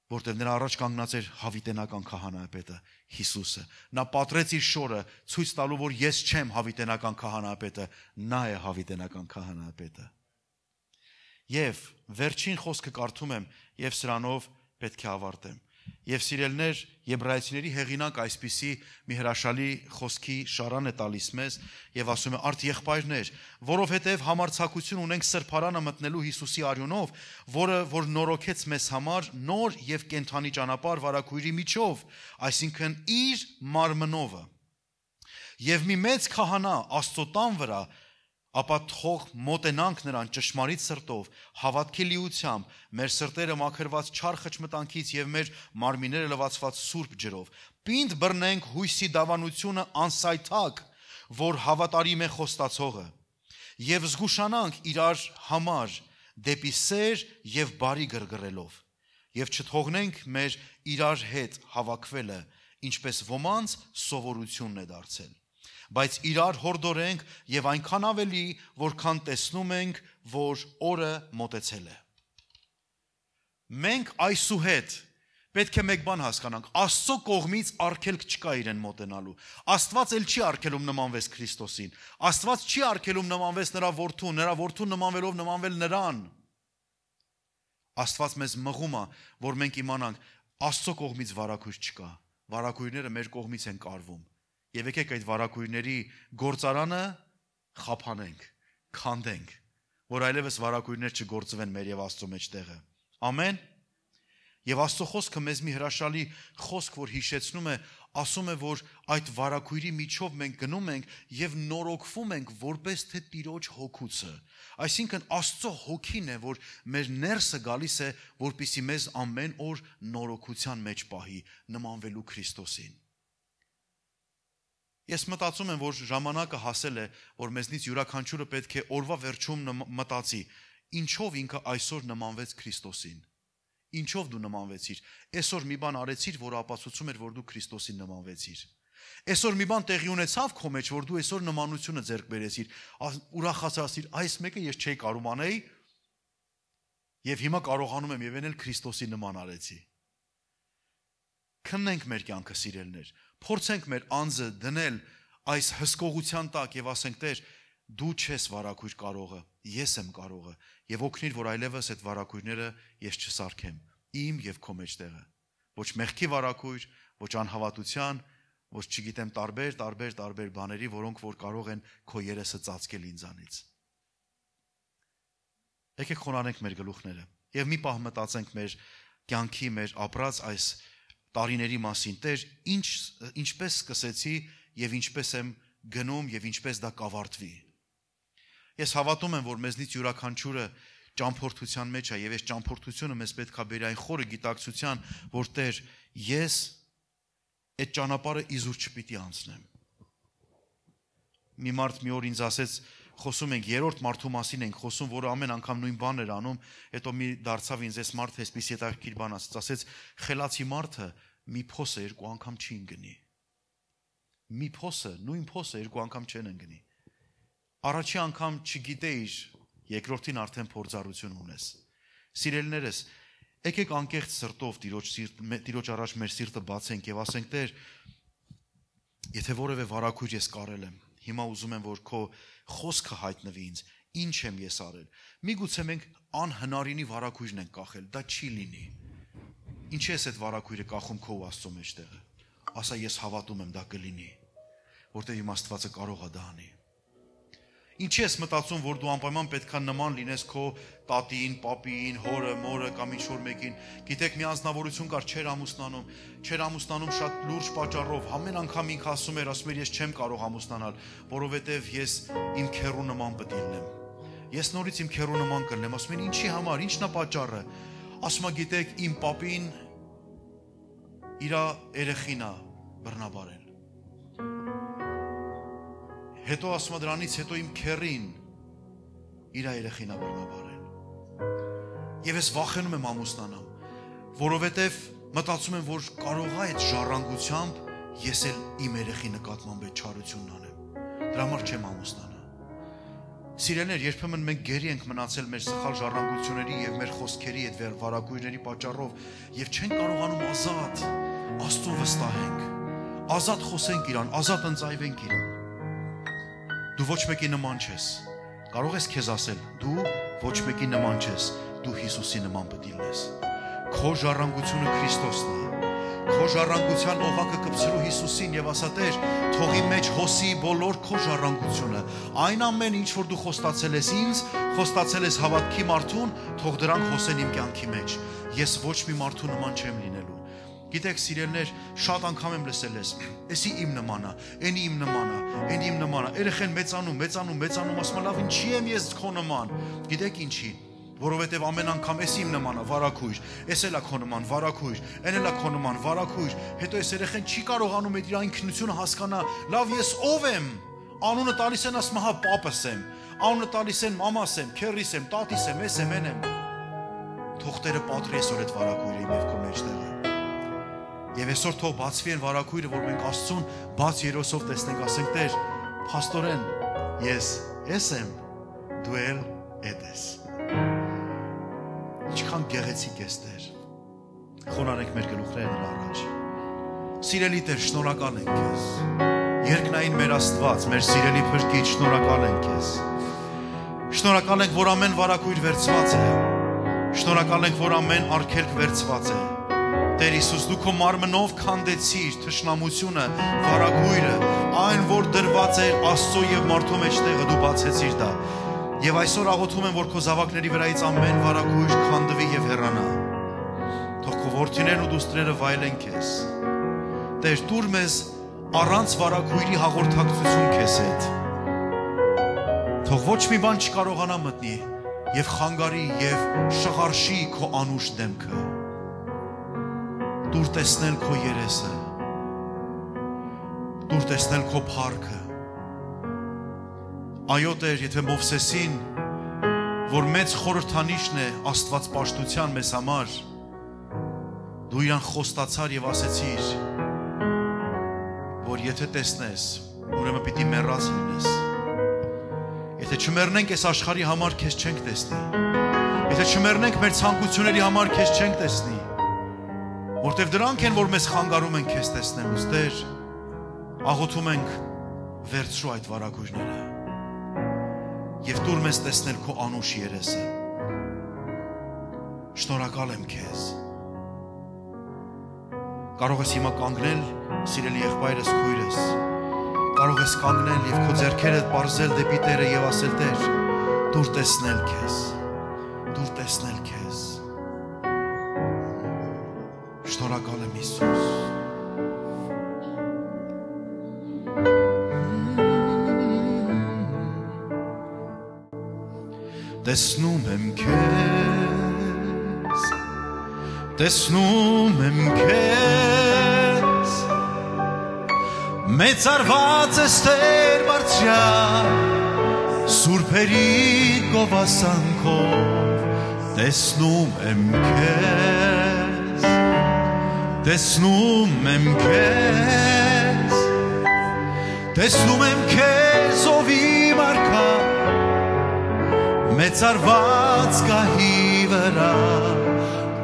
Որտեղ նրա առաջ կանգնած էր հավիտենական քահանայապետը Հիսուսը։ Նա պատրեց իր շորը, ցույց տալու, որ ես չեմ հավիտենական քահանայապետը, նա է հավիտենական քահանայապետը։ Եվ վերջին խոսքը կարդում եմ եւ սրանով պետք է ավարտեմ։ Եվ սիրելներ, Եբրայեցիների հեղինակ այսպիսի մի հրաշալի խոսքի շարան է տալիս մեզ եւ ասում է. «Արդ եղբայրներ, որովհետեւ համարձակություն ունենք սրբարանը մտնելու Հիսուսի արյունով, որը որ նորոգեց մեզ համար նոր եւ կենթանի ճանապարհ վարակույրի միջով, այսինքն իր մարմնովը։ Եվ մի մեծ քահանա Աստծո տան վրա, ապա թող մոտենանք նրան ճշմարիտ սրտով, հավատքի լիությամբ, մեր սրտերը մաքրված չար խճմտանքից եւ մեր մարմինները լվացված սուրբ ջրով։ Պինդ բռնենք հույսի դավանությունը անսայթակ, որ հավատարիմ է խոստացողը, եւ զգուշանանք իրար համար դեպի սեր եւ բարի գրգռելով, եւ չթողնենք մեր իրար հետ հավաքվելը, ինչպես ոմանց սովորությունն է դարձել, բայց իրար հորդորենք եւ այնքան ավելի, որքան տեսնում ենք, որ օրը մոտեցել է։ Մենք այսուհետ պետք է մեկ բան հասկանանք, Աստծո կողմից արգելք չկա իրեն մոտենալու։ Աստված էլ չի արգելում նմանվես Քրիստոսին։ Աստված չի արգելում նմանվես նրա որդուն, նրա որդուն նմանվելով նմանվել նրան։ Աստված մեզ մղում է, որ մենք իմանանք, Աստծո կողմից վարակույր չկա։ Վարակույրները մեր կողմից են կարվում։ Եվ եկեք այդ վարակույրների գործարանը խափանենք, քանդենք, որ այլևս վարակույրներ չգործվեն մեր եւ Աստծո մեջտեղը։ Ամեն։ Եվ Աստծո խոսքը մեզ մի հրաշալի խոսք, որ հիշեցնում է, ասում է, որ այդ վարակույրի միջով մենք գնում ենք եւ նորոգվում ենք որպես թե Տիրոջ հոգուցը։ Այսինքն Աստծո հոգին է, որ մեր ներսը գալիս է, որպեսզի մեզ ամեն օր նորոգության մեջ պահի, նմանվելու Քրիստոսին։ Ես մտածում եմ, որ ժամանակը հասել է, որ մեզնից յուրաքանչյուրը պետք է օրվա վերջում մտածի, ինչով ինքը այսօր նմանվեց Քրիստոսին։ Ինչով դու նմանվեցիր։ Այսօր մի բան արեցիր, որը ապացուցում էր, որ դու Քրիստոսին նմանվեցիր։ Այսօր մի բան տեղի ունեցավ քո մեջ, որ դու այսօր նմանությունը ձեռք բերեցիր, ուրախացրիր, այս մեկը ես չէի կարող անել, եւ հիմա կարողանում եմ եւ ենել Քրիստոսի նման արեցի։ Քննենք մեր կյանքը, սիրելներ, փորձենք մեր անձը դնել այս հսկողության տակ եւ ասենք Տեր, դու չես վարակույր կարողը, ես եմ կարողը եւ օգնիր, որ այլևս այդ վարակույրները ես չսարքեմ, իմ եւ քո մեջտեղը։ Ոչ մեղքի վարակույր, ոչ անհավատության, ոչ չգիտեմ տարբեր բաների, որոնք որ կարող են քո երեսը ծածկել ինձանից։ Եկեք խոնարհենք մեր գլուխները եւ մի պահ մտածենք մեր կյանքի, մեր ապրած այս տարիների մասին, Տեր, ինչպես սկսեցի եւ ինչպես եմ գնում եւ ինչպես դա կավարտվի։ Ես հավատում եմ, որ մեզնից յուրաքանչյուրը ճամփորդության մեջ է եւ այս ճամփորդությունը մեզ պետք է բերի այն խորը գիտակցության, որ Տեր, ես այդ ճանապարհը իզուր չպիտի անցնեմ։ Մի մարդ մի օր ինձ ասեց, խոսում ենք երրորդ մարդու մասին ենք խոսում, որը ամեն անգամ նույն բանն էր անում, հետո մի դարձավ ինձ այս մարդը այսպես հետաքրքիր բան ասեց, խելացի մարդը մի փոսը երկու անգամ չի ընկնի։ Մի փոսը, նույն փոսը երկու անգամ չեն ընկնի։ Առաջի անգամ չգիտեիր, երկրորդին արդեն փորձառություն ունես։ Սիրելիներս, եկեք անկեղծ սրտով Տիրոջ առաջ մեր սիրտը բացենք եւ ասենք Տեր, եթե որևէ վարակույր ես կարել եմ, հիմա ուզում եմ, որ քո խոսքը հայտնվի ինձ, ինչ եմ ես արել։ Միգուցե մենք անհնարինի վարակույրն ենք կախել, դա չի լինի։ Ինչի՞ ես այդ վարակույրը կախում քո Աստծո մեջտեղը։ Ասա ես հավատում եմ դա կլինի, որտեղ իմ Աստվածը կարող է դա անի։ Ինչի՞ ես մտածում, որ դու անպայման պետքա նման լինես քո տատին, պապին, հորը, մորը կամ ինչ-որ մեկին։ Գիտեք, մի անձնավորություն կար, չէր ամուսնանում շատ լուրջ պատճառով։ Ամեն անգամ ինքը ասում էր, ես չեմ կարող ամուսնանալ, որովհետև ես իմ քեռու նման պետք լինեմ։ Ես նորից իմ քեռու նման կլինեմ, ասում են, ինչի համար, ինչն է պատճառը։ Ասում է, գիտեք, իմ պապին իր երեխին է բռնաբարել։ Հետո ասում է դրանից հետո իմ քեռին իր երեխին է բռնաբարել։ Եվ ես վախենում եմ ամուսնանամ, որովհետև մտածում եմ, որ կարող է այդ ժառանգությամբ ես էլ իմ երեխի նկատմամբ այդ չարությունն անեմ։ Դրա համար չեմ ամուսնանա։ Սիրելիներ, երբեմն մենք գերի ենք մնացել մեր սխալ ժառանգությունների եւ մեր խոսքերի այդ վարակույրների պատճառով եւ չենք կարողանում ազատ Աստծո վստահենք, ազատ խոսենք իրան, ազատ ընծայվենք իրան։ Դու ոչ մեկի նման չես։ Կարող ես քեզ ասել, դու ոչ մեկի նման չես, դու Հիսուսի նման պետք լինես։ Քո ժառանգությունը Քրիստոսն է։ Քո ժառանգության օղակը կպցրու Հիսուսին եւ ասա Տեր, թող իմ մեջ հոսի բոլոր քո ժառանգությունը։ Այն ամեն ինչ որ դու խոստացել ես ինձ, խոստացել ես հավատքի մարդուն, թող դրանք հոսեն իմ կյանքի մեջ։ Ես ոչ մի մարդու նման չեմ լինելու։ Գիտեք, սիրելներ, շատ անգամ եմ լսել ես, էսի իմ նմանա, էնի իմ նմանա, էնի իմ նմանա, երեխեն մեծանում, ասում լավ, ինչի եմ ես քո նման։ Գիտեք ինչի, որովհետև ամեն անգամ էսի իմ նմանա, վարակույր, էս էլա քո նման, վարակույր, էն էլա քո նման, վարակույր, հետո այս երեխեն չի կարողանում իր ինքնությունը հասկանա, լավ, ես ով եմ, անունը տալիս են, ասում հա պապս եմ, անունը տալիս են, մամաս եմ, քեռիս եմ, տատիս եմ, ես եմ, են եմ։ Թող Տերը պատրի այսօր այդ վարակույրը իմ և քո մեջտեղը։ Եվ այսօր թող բացվի են վարակույրը, որ մենք Աստծուն բաց երեսով տեսնենք, ասենք Տեր, փաստորեն, ես եմ, դու էլ էդ ես։ Ինչքան գեղեցիկ ես Տեր։ Խոնարհենք մեր գլուխները նրա առաջ։ Սիրելի Տեր, շնորհակալ ենք քեզ։ Երկնային մեր Աստված, մեր սիրելի Փրկիչ, շնորհակալ ենք քեզ։ Շնորհակալ ենք, որ ամեն վարակույր վերցված է։ Շնորհակալ ենք, որ ամեն արգելք վերցված է։ Տեր Հիսուս, դու քո մարմնով քանդեցիր թշնամությունը, վարակույրը, այն, որ դրված էր Աստծո եւ մարդու մեջտեղը, դու բացեցիր դա։ Եվ այսօր աղոթում եմ, որ քո զավակների վրայից ամեն վարակույր քանդվի եւ հեռանա։ Թող քո որդիներն ու դուստրերը վայելեն քեզ։ Տեր, տուր մեզ առանց վարակույրի հաղորդակցություն քեզ հետ։ Թող ոչ մի բան չկարողանա մտնի եւ խանգարի եւ շղարշի քո անուշ դեմքը։ Դուր տեսնել քո երեսը, դուր տեսնել քո փառքը։ Այո Տեր, եթե Մովսեսին, որ մեծ խորհրդանիշն է աստվածպաշտության մեզ համար, դու իրան խոստացար եւ ասեցիր, որ եթե տեսնես, ուրեմն պիտի մեռած լինես։ Եթե չմեռնենք այս աշխարհի համար, քեզ չենք տեսնի։ Եթե չմեռնենք մեր ցանկությունների համար, քեզ չենք տեսնի։ Որտև դրանք են, որ մեզ խանգարում են քեզ տեսնելուց, Տեր, աղոթում ենք վերցրու այդ վարակույրները եւ տուր մեզ տեսնել քո անուշ երեսը։ Շնորհակալ եմ քեզ։ Կարող ես հիմա կանգնել, սիրելի եղբայրս, քույրս, կարող ես կանգնել եւ քո ձեռքերդ բարձել դեպի Տերը եւ ասել Տեր, տուր տեսնել քեզ, տուր տեսնել քեզ։ Շնորհակալ եմ Հիսուս։ Տեսնում եմ քեզ, տեսնում եմ քեզ, մեծարված ես Տեր բարձրյալ, սուրբերի գովասանքով, տեսնում եմ քեզ, տեսնում եմ քեզ, տեսնում եմ քեզ ով իմ արքա, մեծարված գահի վրա,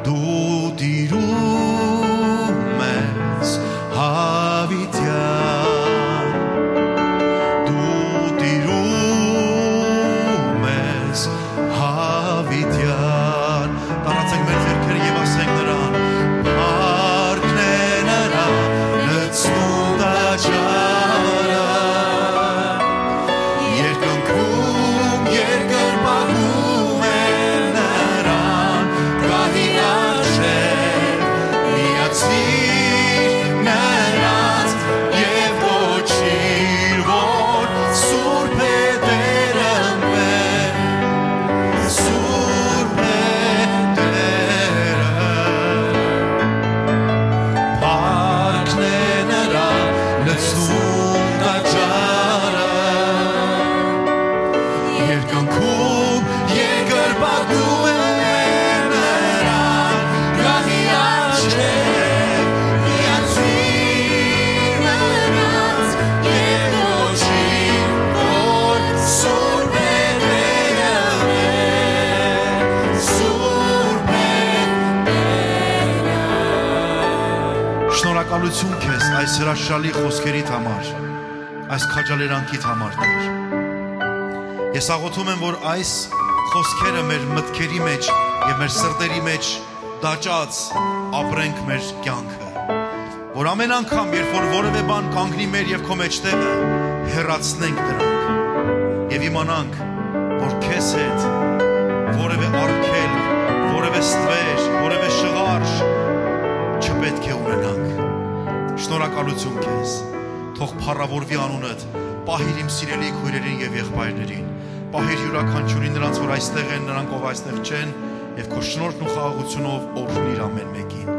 դու տիրում ես հավիտյան, դու տիրում ես հավիտյան, տարածենք մեր ձեռքերը եւ ասենք նրան, փառքն է նրա լցնում տաճարը, երկնքում երկրպագում է նրան, գահի արժեք միացիր նրանց եւ ոչիր, որ սուրբ է Տերը մեր, սուրբ է Տերը, փառքն է նրա լցնում տաճարը, երկնքում երկրպագում է նրան, գահի արժեք միացիր նրանց եւ ոչինչ, որ սուրբ է Տերը մեր, սուրբ է Տերը։ Շնորհակալություն քեզ այս հրաշալի խոսքերիդ համար, այս քաջալերանքիդ համար, Տեր։ Ես աղոթում եմ, որ այս խոսքերը մեր մտքերի մեջ եւ մեր սրտերի մեջ դաճած ապրենք մեր կյանքը, որ ամեն անգամ, երբ որ որևէ բան կանգնի մեր եւ քո մեջտեղը, հեռացնենք դրանք եւ իմանանք, որ քեզ հետ որևէ արգելք, որևէ ստվեր, որևէ շղարշ չպետք է ունենա։ Շնորհակալություն քեզ։ Թող փառավորվի անունդ, պահիր իմ սիրելի քույրերին եւ եղբայրներին։ Պահիր յուրաքանչյուրին նրանց, որ այստեղ են, նրանք ով այստեղ չեն, եւ քո շնորհքն ու խաղաղությունով օրհնիր ամեն մեկին։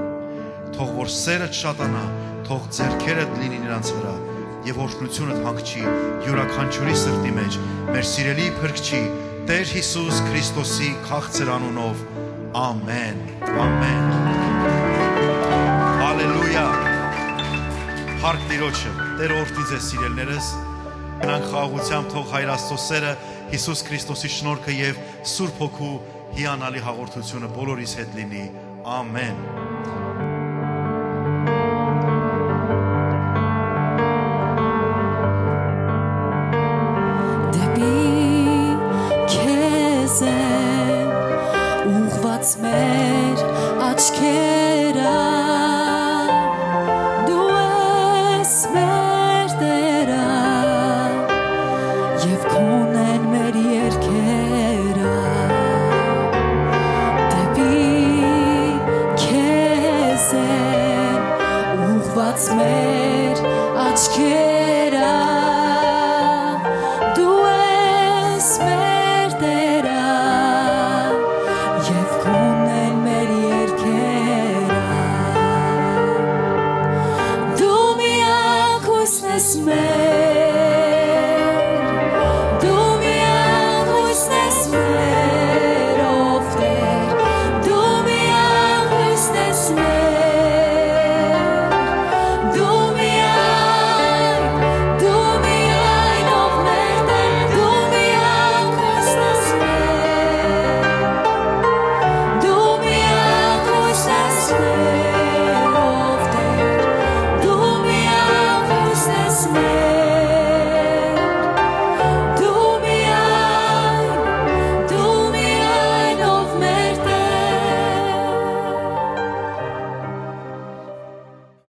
Թող որ սերը չշատանա, թող ձեռքերդ լինի նրանց վրա եւ օրհնությունդ հանգչի յուրաքանչյուրի սրտի մեջ, մեր սիրելի Փրկչի Տեր Հիսուս Քրիստոսի քաղցր անունով։ Ամեն։ Ամեն։ Հալելույա։ Հարկ Տիրոջը, Տեր օրհնի ձեզ սիրելիներս։ Նրանք խաղաղությամբ թող Հայր Աստծո սերը, Հիսուս Քրիստոսի շնորհքը եւ Սուրբ Հոգու հիանալի հաղորդությունը բոլորիս հետ լինի։ Ամեն։ Մեր աչքերը դու ես մեր Տերը և քոնեն մեր երգերը դեպի քեզ են ուղղված մեր աչքերը